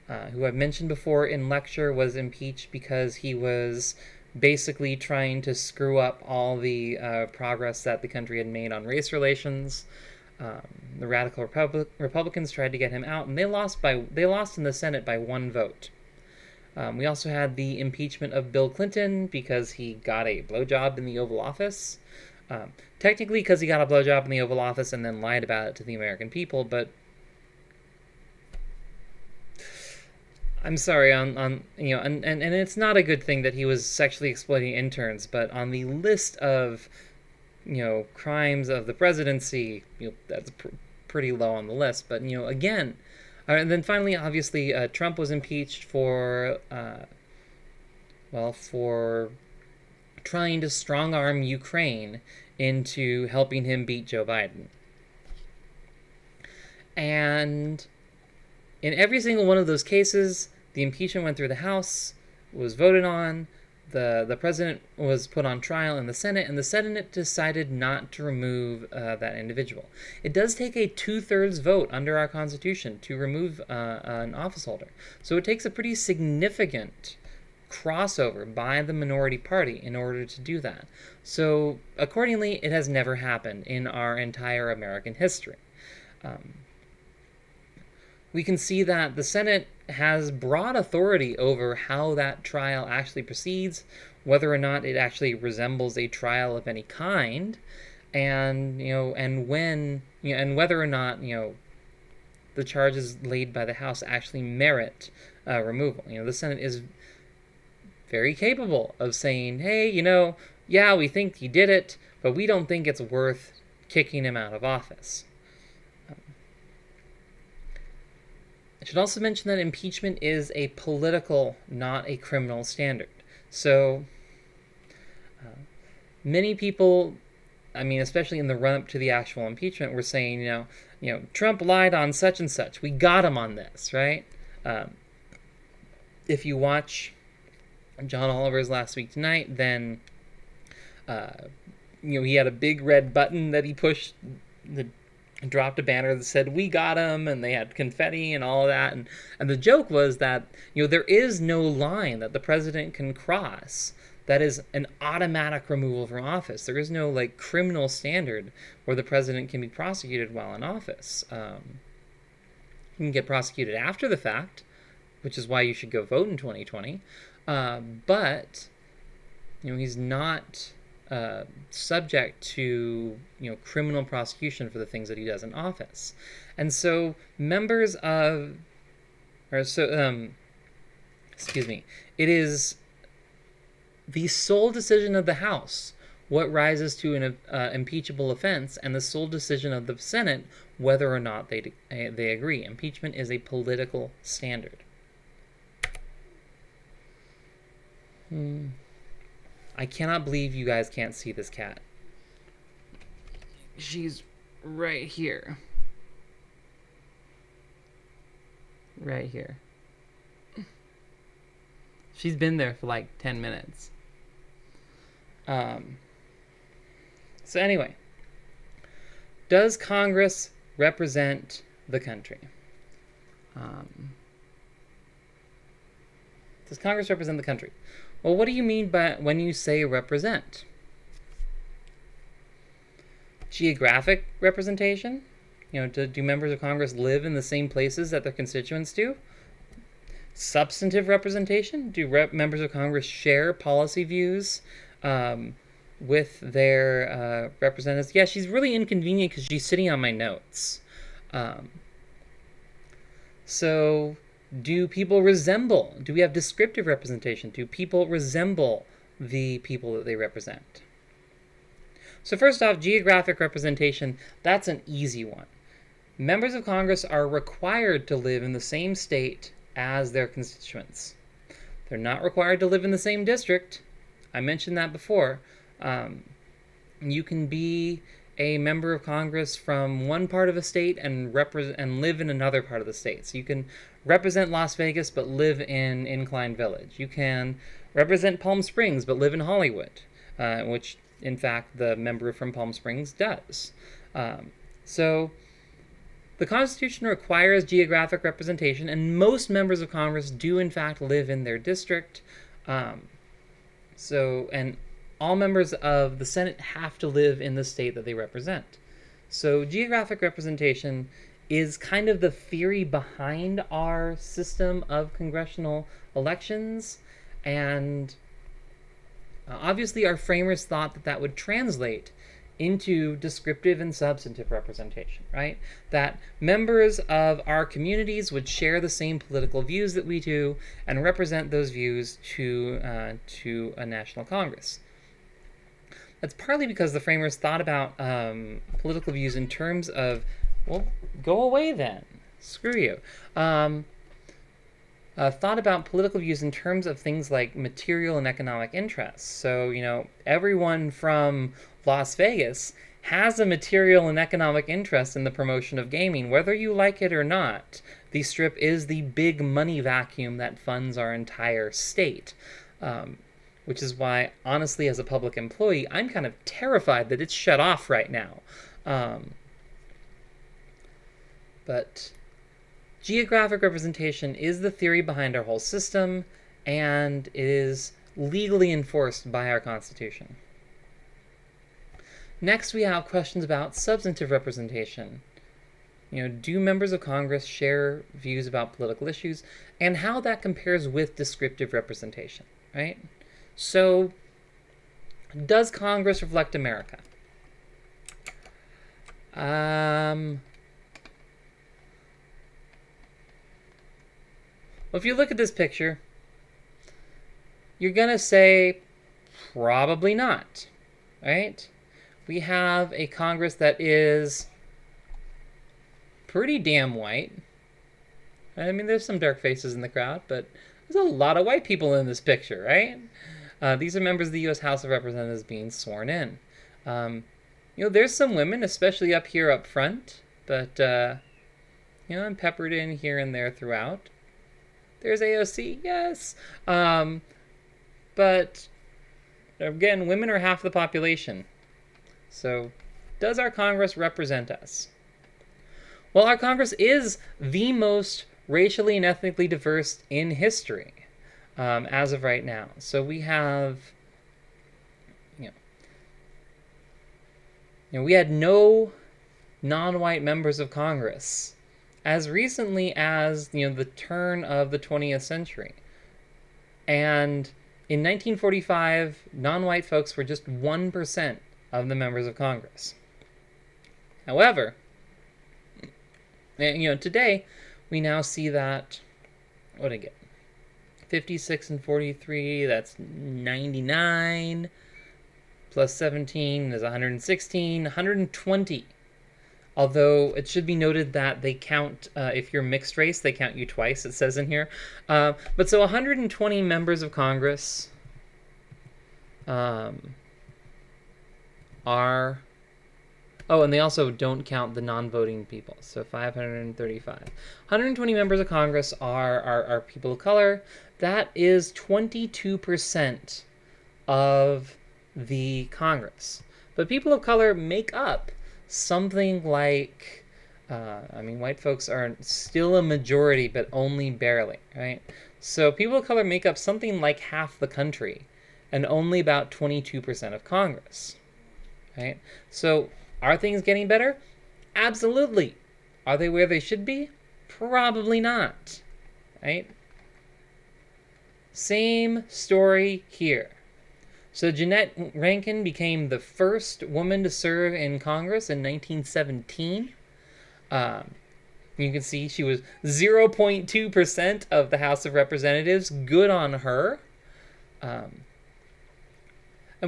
who I've mentioned before in lecture, was impeached because he was basically trying to screw up all the progress that the country had made on race relations. The radical Republicans tried to get him out, and they lost in the Senate by 1 vote. We also had the impeachment of Bill Clinton because he got a blowjob in the Oval Office. Technically because he got a blowjob in the Oval Office and then lied about it to the American people, but I'm sorry, and it's not a good thing that he was sexually exploiting interns, but on the list of, crimes of the presidency, that's pretty low on the list. But, again, and then finally, obviously, Trump was impeached for trying to strong-arm Ukraine into helping him beat Joe Biden. And in every single one of those cases, the impeachment went through the House, was voted on, the president was put on trial in the Senate, and the Senate decided not to remove that individual. It does take a 2/3 vote under our Constitution to remove an office holder. So it takes a pretty significant crossover by the minority party in order to do that. So accordingly, it has never happened in our entire American history. We can see that the Senate has broad authority over how that trial actually proceeds, whether or not it actually resembles a trial of any kind, and whether or not the charges laid by the House actually merit removal. The Senate is very capable of saying, hey, yeah, we think he did it, but we don't think it's worth kicking him out of office. I should also mention that impeachment is a political, not a criminal standard. So many people, I mean, especially in the run-up to the actual impeachment, were saying, Trump lied on such and such. We got him on this, right? If you watch John Oliver's Last Week Tonight, then he had a big red button that he pushed, dropped a banner that said "We got him," and they had confetti and all of that. And the joke was that there is no line that the president can cross that is an automatic removal from office. There is no criminal standard where the president can be prosecuted while in office. He can get prosecuted after the fact, which is why you should go vote in 2020. But he's not subject to criminal prosecution for the things that he does in office. And so it is the sole decision of the House what rises to an impeachable offense, and the sole decision of the Senate whether or not they agree. Impeachment is a political standard. I cannot believe you guys can't see this cat. She's right here. Right here. She's been there for 10 minutes. So anyway, does Congress represent the country? Does Congress represent the country? Well, what do you mean by when you say represent? Geographic representation? Do members of Congress live in the same places that their constituents do? Substantive representation? Do members of Congress share policy views with their representatives? Yeah, she's really inconvenient because she's sitting on my notes. So, do people resemble? Do we have descriptive representation? Do people resemble the people that they represent? So first off, geographic representation, that's an easy one. Members of Congress are required to live in the same state as their constituents. They're not required to live in the same district. I mentioned that before. You can be a member of Congress from one part of a state and live in another part of the state. So you can represent Las Vegas but live in Incline Village. You can represent Palm Springs but live in Hollywood, which in fact the member from Palm Springs does. So the Constitution requires geographic representation, and most members of Congress do in fact live in their district. And all members of the Senate have to live in the state that they represent. So geographic representation is kind of the theory behind our system of congressional elections, and obviously our framers thought that would translate into descriptive and substantive representation, right? That members of our communities would share the same political views that we do and represent those views to a national Congress. That's partly because the framers thought about political views in terms of, well, go away then. Screw you. Thought about political views in terms of things like material and economic interests. So, everyone from Las Vegas has a material and economic interest in the promotion of gaming, whether you like it or not. The Strip is the big money vacuum that funds our entire state. Which is why, honestly, as a public employee, I'm kind of terrified that it's shut off right now. But geographic representation is the theory behind our whole system, and it is legally enforced by our Constitution. Next, we have questions about substantive representation. Do members of Congress share views about political issues, and how that compares with descriptive representation, right? So, does Congress reflect America? Well, if you look at this picture, you're going to say probably not, right? We have a Congress that is pretty damn white. I mean, there's some dark faces in the crowd, but there's a lot of white people in this picture, right? These are members of the U.S. House of Representatives being sworn in. There's some women, especially up here up front, but, I'm peppered in here and there throughout. There's AOC, yes. But, again, women are half the population. So, does our Congress represent us? Well, our Congress is the most racially and ethnically diverse in history, as of right now. So we have, we had no non-white members of Congress as recently as, the turn of the 20th century. And in 1945, non-white folks were just 1% of the members of Congress. However, today we now see that, what did I get? 56 and 43, that's 99, plus 17 is 116, 120. Although it should be noted that they count, if you're mixed race, they count you twice, it says in here. But so 120 members of Congress are... Oh, and they also don't count the non-voting people. So 535. 120 members of Congress are people of color. That is 22% of the Congress. But people of color make up something like, white folks are still a majority, but only barely, right? So people of color make up something like half the country and only about 22% of Congress, right? So are things getting better? Absolutely. Are they where they should be? Probably not, right? Same story here. So Jeannette Rankin became the first woman to serve in Congress in 1917. You can see she was 0.2% of the House of Representatives. Good on her. And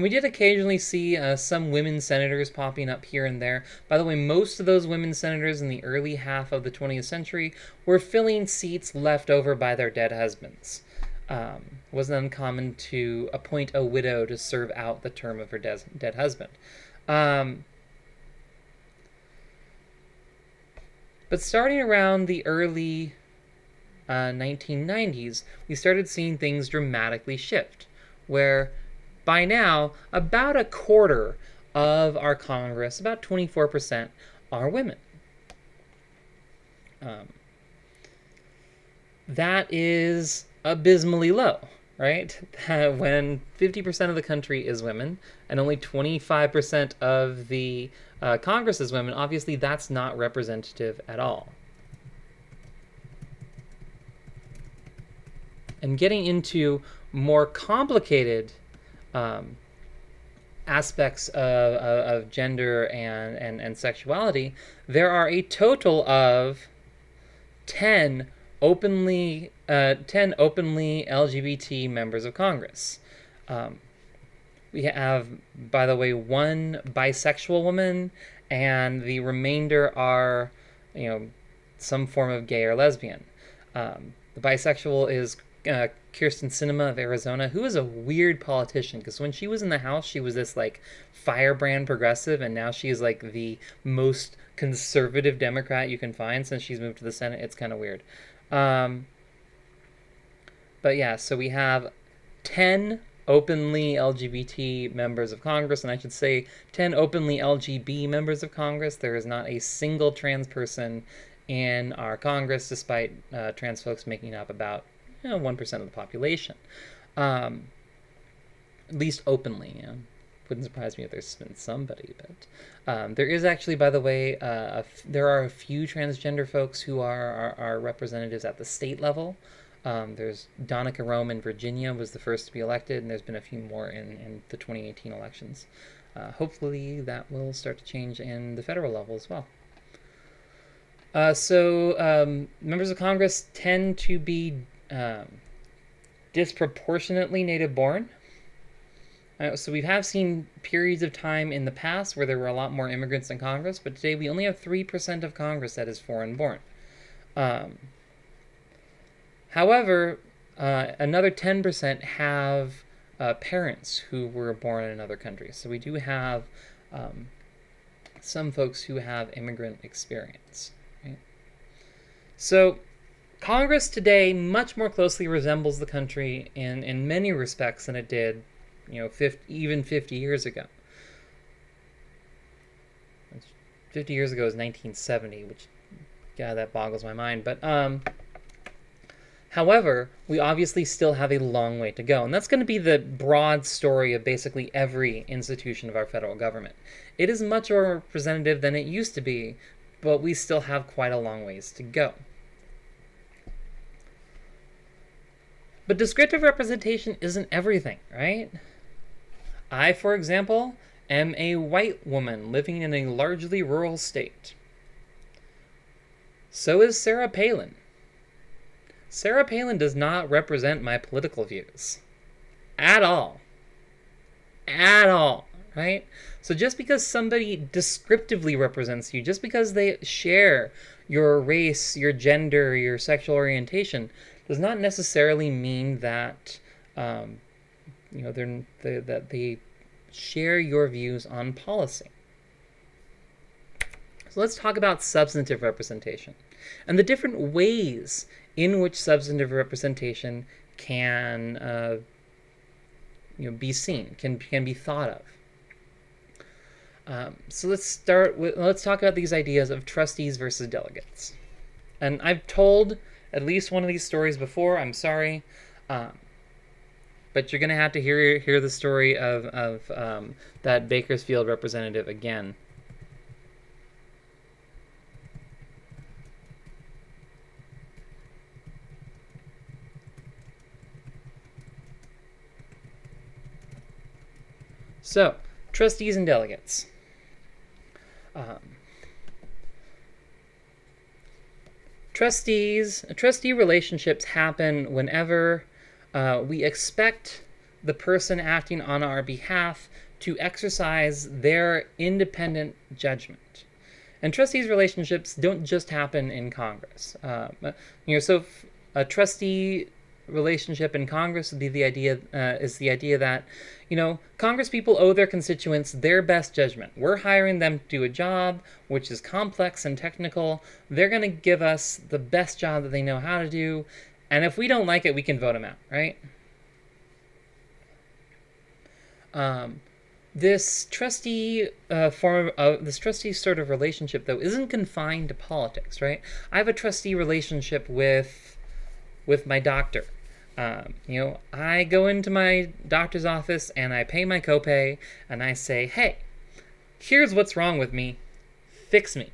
we did occasionally see some women senators popping up here and there. By the way, most of those women senators in the early half of the 20th century were filling seats left over by their dead husbands. It wasn't uncommon to appoint a widow to serve out the term of her dead husband. But starting around the early 1990s, we started seeing things dramatically shift, where by now, about a quarter of our Congress, about 24%, are women. That is abysmally low, right? When 50% of the country is women and only 25% of the Congress is women, obviously that's not representative at all. And getting into more complicated aspects of gender and sexuality, there are a total of 10 openly LGBT members of Congress. We have, by the way, one bisexual woman, and the remainder are, some form of gay or lesbian. The bisexual is Kirsten Sinema of Arizona, who is a weird politician, because when she was in the House, she was this firebrand progressive, and now she's the most conservative Democrat you can find since she's moved to the Senate. It's kind of weird. But yeah, so we have 10 openly LGBT members of Congress, and I should say 10 openly LGB members of Congress. There is not a single trans person in our Congress, despite trans folks making up about 1% of the population, at least openly. Wouldn't surprise me if there's been somebody, but there is actually, by the way, there are a few transgender folks who are representatives at the state level. There's Donica Rome in Virginia was the first to be elected, and there's been a few more in the 2018 elections. Hopefully that will start to change in the federal level as well. So members of Congress tend to be disproportionately native-born. So we have seen periods of time in the past where there were a lot more immigrants in Congress, but today we only have 3% of Congress that is foreign-born. However, another 10% have parents who were born in another country. So we do have some folks who have immigrant experience. Right? So Congress today much more closely resembles the country in many respects than it did, even 50 years ago. 50 years ago is 1970, which, yeah, that boggles my mind. But however, we obviously still have a long way to go. And that's going to be the broad story of basically every institution of our federal government. It is much more representative than it used to be, but we still have quite a long ways to go. But descriptive representation isn't everything, right? I, for example, am a white woman living in a largely rural state. So is Sarah Palin. Sarah Palin does not represent my political views. At all. At all, right? So just because somebody descriptively represents you, just because they share your race, your gender, your sexual orientation, does not necessarily mean that that they share your views on policy. So let's talk about substantive representation and the different ways in which substantive representation can be seen, can be thought of. So let's talk about these ideas of trustees versus delegates. And I've told at least one of these stories before. I'm sorry, but you're gonna have to hear the story of that Bakersfield representative again. So, trustees and delegates. Trustee relationships happen whenever we expect the person acting on our behalf to exercise their independent judgment. And trustees relationships don't just happen in Congress. So a trustee relationship in Congress would be the idea that Congress people owe their constituents their best judgment. We're hiring them to do a job which is complex and technical. They're going to give us the best job that they know how to do, and if we don't like it, we can vote them out, right? This trustee sort of relationship, though, isn't confined to politics, right? I have a trustee relationship with my doctor. I go into my doctor's office and I pay my copay and I say, hey, here's what's wrong with me. Fix me.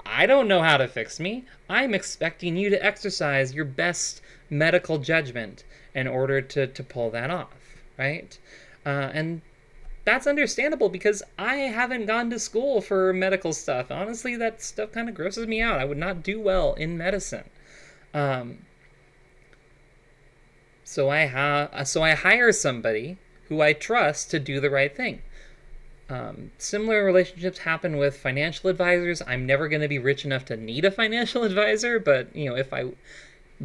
I don't know how to fix me. I'm expecting you to exercise your best medical judgment in order to pull that off, right? And that's understandable because I haven't gone to school for medical stuff. Honestly, that stuff kind of grosses me out. I would not do well in medicine. So I hire somebody who I trust to do the right thing. Similar relationships happen with financial advisors. I'm never going to be rich enough to need a financial advisor, but if I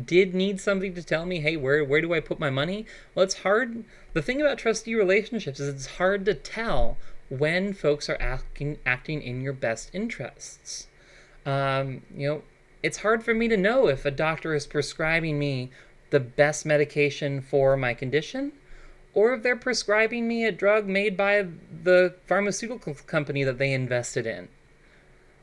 did need somebody to tell me, hey, where do I put my money? Well, it's hard. The thing about trustee relationships is it's hard to tell when folks are acting in your best interests. It's hard for me to know if a doctor is prescribing me the best medication for my condition, or if they're prescribing me a drug made by the pharmaceutical company that they invested in.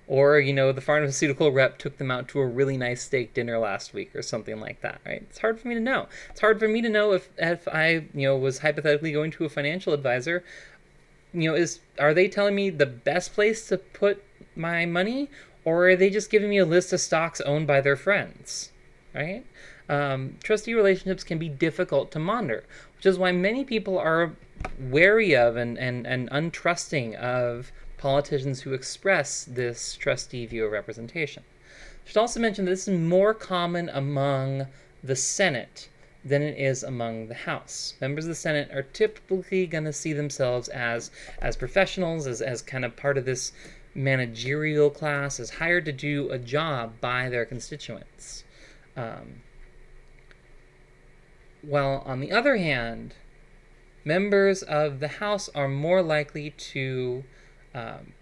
Or, the pharmaceutical rep took them out to a really nice steak dinner last week or something like that, right? It's hard for me to know. It's hard for me to know if I, was hypothetically going to a financial advisor, are they telling me the best place to put my money, or are they just giving me a list of stocks owned by their friends, right? Trustee relationships can be difficult to monitor, which is why many people are wary of and untrusting of politicians who express this trustee view of representation. I should also mention that this is more common among the Senate than it is among the House. Members of the Senate are typically going to see themselves as professionals, as kind of part of this managerial class, as hired to do a job by their constituents. While on the other hand, members of the House are more likely to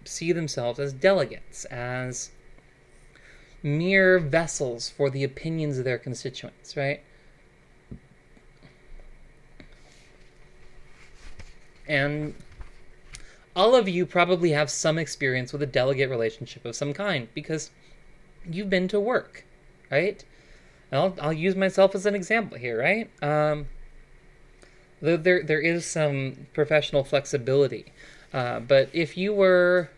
see themselves as delegates, as mere vessels for the opinions of their constituents, right? And all of you probably have some experience with a delegate relationship of some kind because you've been to work, right? I'll use myself as an example here, right? There is some professional flexibility, but if you were,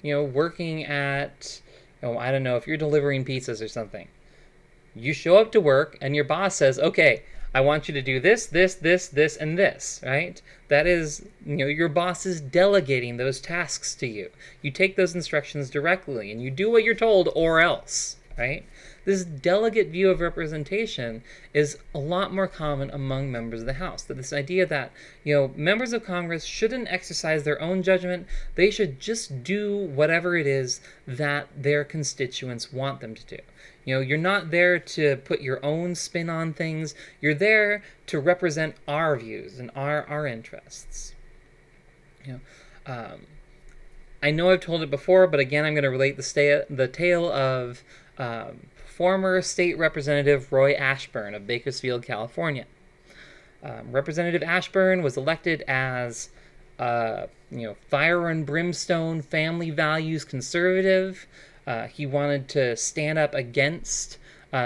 working at, I don't know, if you're delivering pizzas or something, you show up to work and your boss says, okay, I want you to do this, this, this, this, and this, right? That is, your boss is delegating those tasks to you. You take those instructions directly and you do what you're told or else, right? This delegate view of representation is a lot more common among members of the House. That this idea that, members of Congress shouldn't exercise their own judgment. They should just do whatever it is that their constituents want them to do. You're not there to put your own spin on things. You're there to represent our views and our interests. I know I've told it before, but again, I'm going to relate the tale of former state representative Roy Ashburn of Bakersfield, California. Representative Ashburn was elected as fire and brimstone, family values conservative. He wanted to stand up against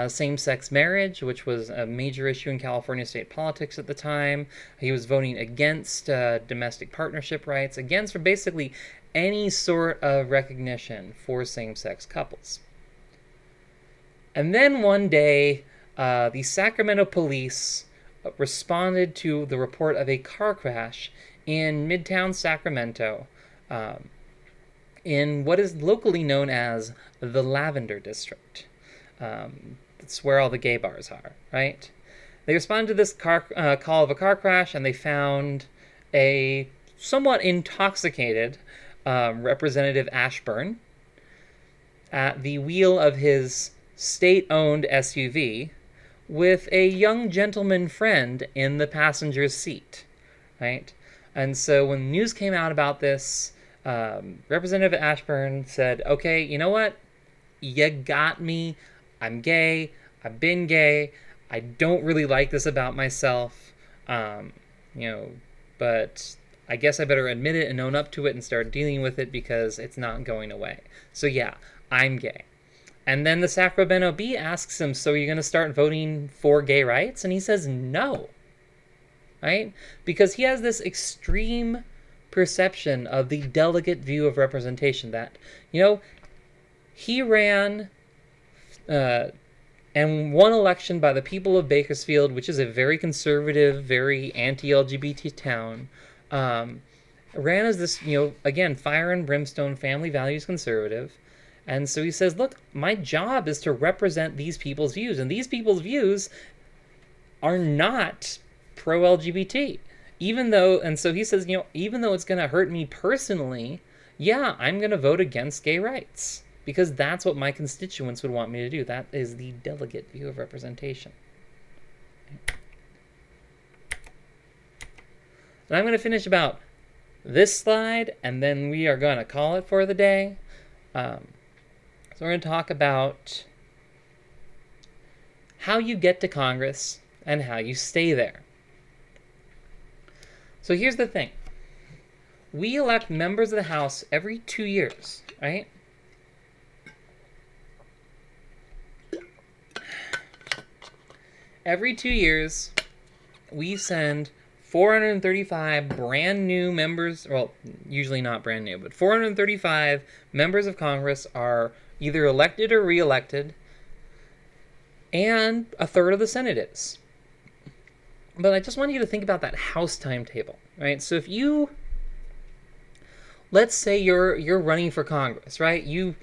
same-sex marriage, which was a major issue in California state politics at the time. He was voting against domestic partnership rights, against for basically any sort of recognition for same-sex couples. And then one day, the Sacramento police responded to the report of a car crash in Midtown Sacramento, in what is locally known as the Lavender District. It's where all the gay bars are, right? They responded to this call of a car crash, and they found a somewhat intoxicated Representative Ashburn at the wheel of his state-owned SUV with a young gentleman friend in the passenger's seat, right? And so when news came out about this, Representative Ashburn said, okay, you know what? You got me. I'm gay. I've been gay. I don't really like this about myself, but I guess I better admit it and own up to it and start dealing with it because it's not going away. So yeah, I'm gay. And then the Sacramento Bee asks him, so you're going to start voting for gay rights? And he says no, right? Because he has this extreme perception of the delegate view of representation that, he ran and won election by the people of Bakersfield, which is a very conservative, very anti-LGBT town, ran as this, again, fire and brimstone, family values conservative. And so he says, look, my job is to represent these people's views. And these people's views are not pro-LGBT. And so he says, even though it's going to hurt me personally, yeah, I'm going to vote against gay rights. Because that's what my constituents would want me to do. That is the delegate view of representation. And I'm going to finish about this slide, and then we are going to call it for the day. So we're going to talk about how you get to Congress and how you stay there. So here's the thing. We elect members of the House every 2 years, right? Every 2 years, we send 435 brand new members, well, usually not brand new, but 435 members of Congress are either elected or re-elected, and a third of the Senate is. But I just want you to think about that House timetable, right? So if you, let's say you're running for Congress, right? You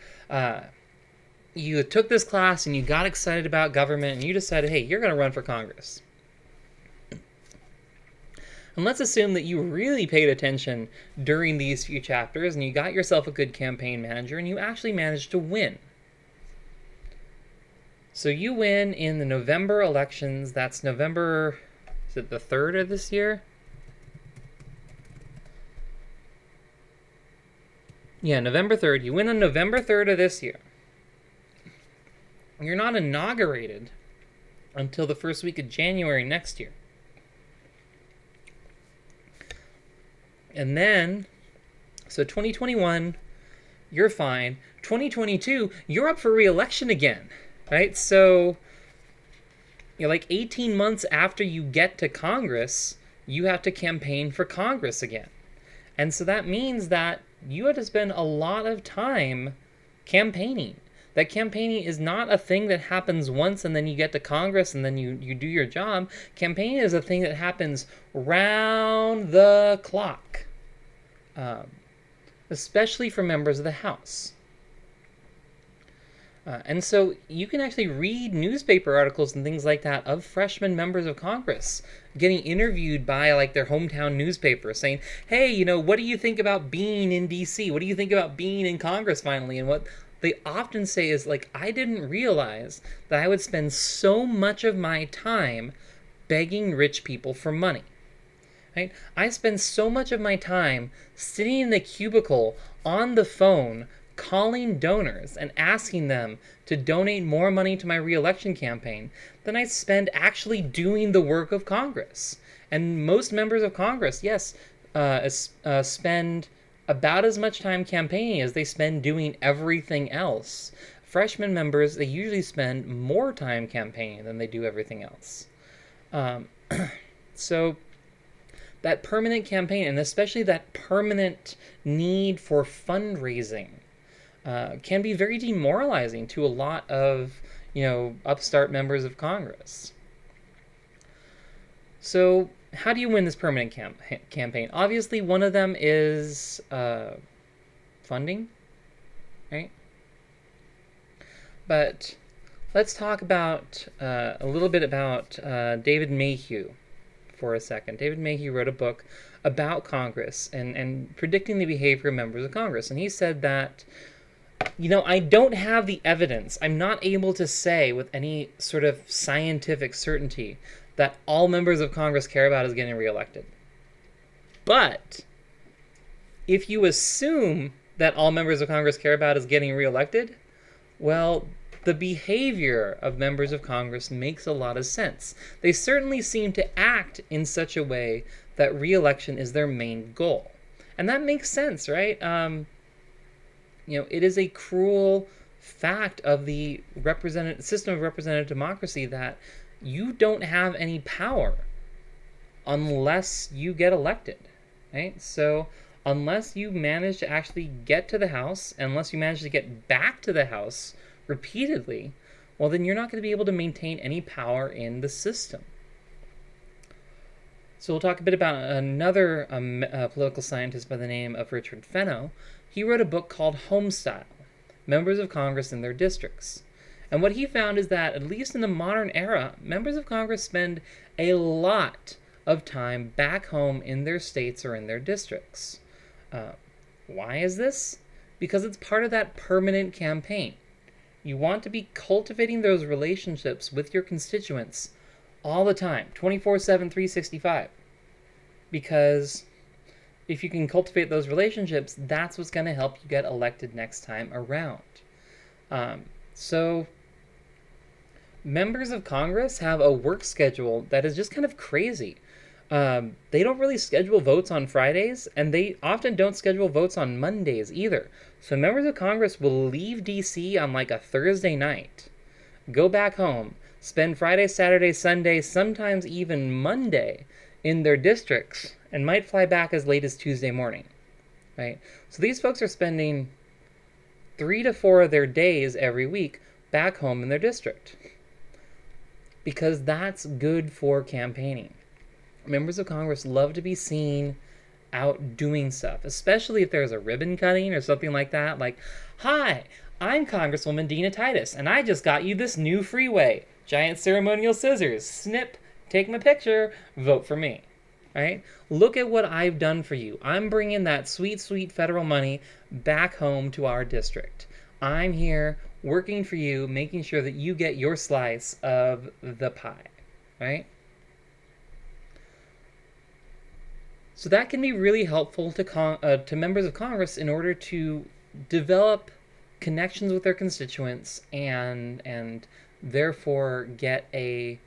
took this class and you got excited about government and you decided, hey, you're going to run for Congress. And let's assume that you really paid attention during these few chapters and you got yourself a good campaign manager and you actually managed to win. So you win in the November elections. That's November, is it the 3rd of this year? Yeah, November 3rd. You win on November 3rd of this year. You're not inaugurated until the first week of January next year. And then, so 2021, you're fine. 2022, you're up for re-election again, right? So, like 18 months after you get to Congress, you have to campaign for Congress again. And so that means that you have to spend a lot of time campaigning. That campaigning is not a thing that happens once and then you get to Congress and then you do your job. Campaigning is a thing that happens round the clock, especially for members of the House. And so you can actually read newspaper articles and things like that of freshman members of Congress getting interviewed by like their hometown newspaper saying, hey, what do you think about being in DC? What do you think about being in Congress finally? And what they often say is like, I didn't realize that I would spend so much of my time begging rich people for money. Right? I spend so much of my time sitting in the cubicle on the phone calling donors and asking them to donate more money to my re-election campaign than I spend actually doing the work of Congress. And most members of Congress, yes, spend about as much time campaigning as they spend doing everything else. Freshman members, they usually spend more time campaigning than they do everything else. So that permanent campaign, and especially that permanent need for fundraising, can be very demoralizing to a lot of, upstart members of Congress. So how do you win this permanent campaign? Obviously, one of them is funding, right? But let's talk about a little bit about David Mayhew for a second. David Mayhew wrote a book about Congress and predicting the behavior of members of Congress. And he said that, I don't have the evidence. I'm not able to say with any sort of scientific certainty that all members of Congress care about is getting reelected. But if you assume that all members of Congress care about is getting reelected, well, the behavior of members of Congress makes a lot of sense. They certainly seem to act in such a way that reelection is their main goal. And that makes sense, right? It is a cruel fact of the system of representative democracy that you don't have any power unless you get elected, right? So unless you manage to actually get to the House, unless you manage to get back to the House repeatedly, well, then you're not going to be able to maintain any power in the system. So we'll talk a bit about another political scientist by the name of Richard Fenno. He wrote a book called Homestyle, Members of Congress in Their Districts. And what he found is that, at least in the modern era, members of Congress spend a lot of time back home in their states or in their districts. Why is this? Because it's part of that permanent campaign. You want to be cultivating those relationships with your constituents all the time, 24/7, 365. Because if you can cultivate those relationships, that's what's going to help you get elected next time around. So members of Congress have a work schedule that is just kind of crazy. They don't really schedule votes on Fridays, and they often don't schedule votes on Mondays either. So members of Congress will leave DC on like a Thursday night, go back home, spend Friday, Saturday, Sunday, sometimes even Monday in their districts, and might fly back as late as Tuesday morning, right? So these folks are spending 3 to 4 of their days every week back home in their district, because that's good for campaigning. Members of Congress love to be seen out doing stuff, especially if there's a ribbon cutting or something like that. Like, hi, I'm Congresswoman Dina Titus, and I just got you this new freeway. Giant ceremonial scissors. Snip, take my picture, vote for me. Right? Look at what I've done for you. I'm bringing that sweet, sweet federal money back home to our district. I'm here working for you, making sure that you get your slice of the pie. Right? So that can be really helpful to members of Congress in order to develop connections with their constituents and therefore get a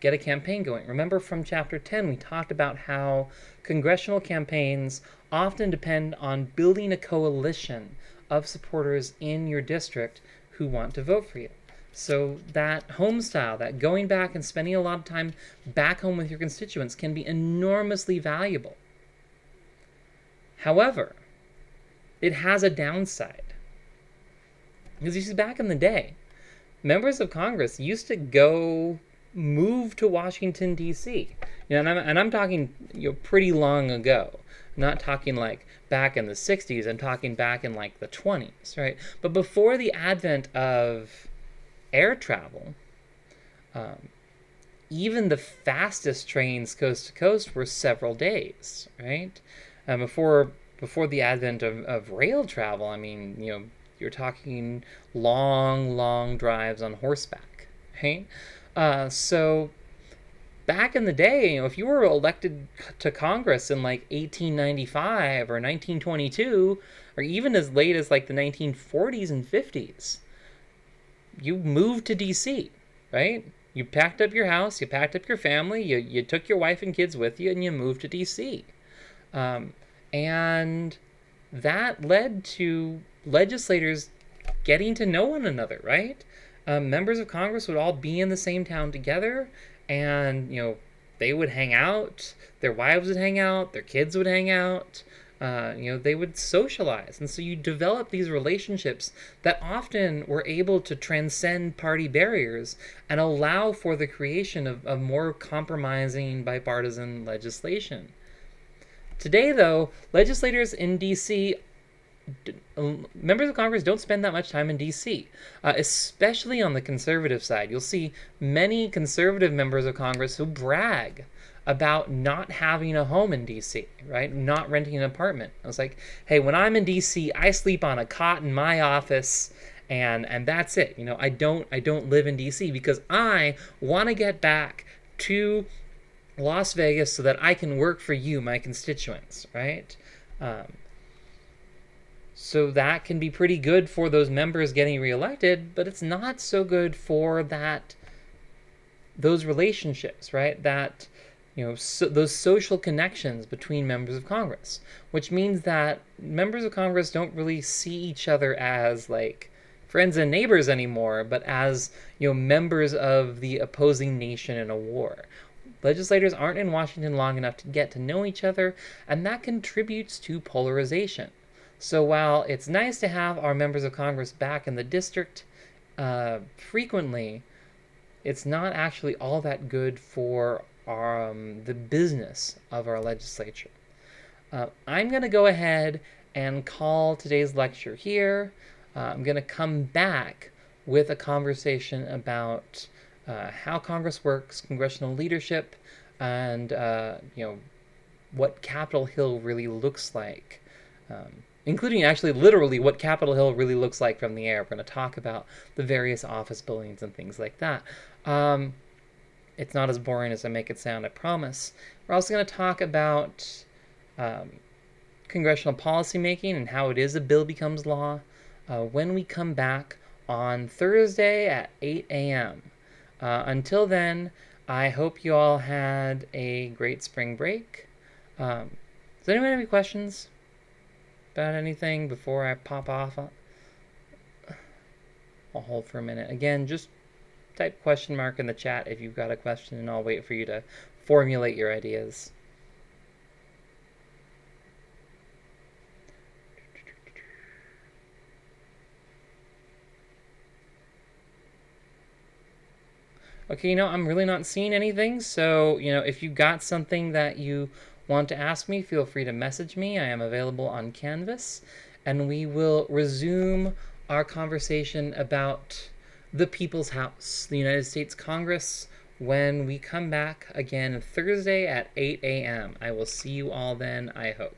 campaign going. Remember from chapter 10, we talked about how congressional campaigns often depend on building a coalition of supporters in your district who want to vote for you. So that home style, that going back and spending a lot of time back home with your constituents can be enormously valuable. However, it has a downside. Because you see, back in the day, members of Congress used to move to Washington, D.C. And I'm talking pretty long ago. I'm not talking like back in the 60s. I'm talking back in like the 20s, right? But before the advent of air travel, even the fastest trains coast to coast were several days, right? Before the advent of rail travel, I mean, you're talking long drives on horseback, right? So back in the day, if you were elected to Congress in like 1895 or 1922, or even as late as like the 1940s and 50s, you moved to DC, right? You packed up your house, you packed up your family, you took your wife and kids with you, and you moved to DC. And that led to legislators getting to know one another, right? Members of Congress would all be in the same town together, and they would hang out, their wives would hang out, their kids would hang out. They would socialize. And so you develop these relationships that often were able to transcend party barriers and allow for the creation of more compromising bipartisan legislation. Today, though, legislators in D.C., members of Congress don't spend that much time in D.C., especially on the conservative side. You'll see many conservative members of Congress who brag about not having a home in DC, right? Not renting an apartment. I was like, hey, when I'm in DC, I sleep on a cot in my office, and that's it. I don't live in DC because I want to get back to Las Vegas so that I can work for you, my constituents, right? So that can be pretty good for those members getting reelected, but it's not so good for those relationships, right? Those social connections between members of Congress, which means that members of Congress don't really see each other as like friends and neighbors anymore, but as members of the opposing nation in a war. Legislators aren't in Washington long enough to get to know each other, and that contributes to polarization. So while it's nice to have our members of Congress back in the district frequently, it's not actually all that good for the business of our legislature. I'm going to go ahead and call today's lecture here. I'm going to come back with a conversation about how Congress works, congressional leadership, and what Capitol Hill really looks like, including actually literally what Capitol Hill really looks like from the air. We're going to talk about the various office buildings and things like that. It's not as boring as I make it sound, I promise. We're also going to talk about congressional policymaking and how it is a bill becomes law when we come back on Thursday at 8 a.m. Until then, I hope you all had a great spring break. Does anyone have any questions about anything before I pop off? I'll hold for a minute. Again, just type question mark in the chat if you've got a question, and I'll wait for you to formulate your ideas. Okay, I'm really not seeing anything, so, if you got something that you want to ask me, feel free to message me. I am available on Canvas, and we will resume our conversation about the People's House, the United States Congress, when we come back again Thursday at 8 a.m. I will see you all then, I hope.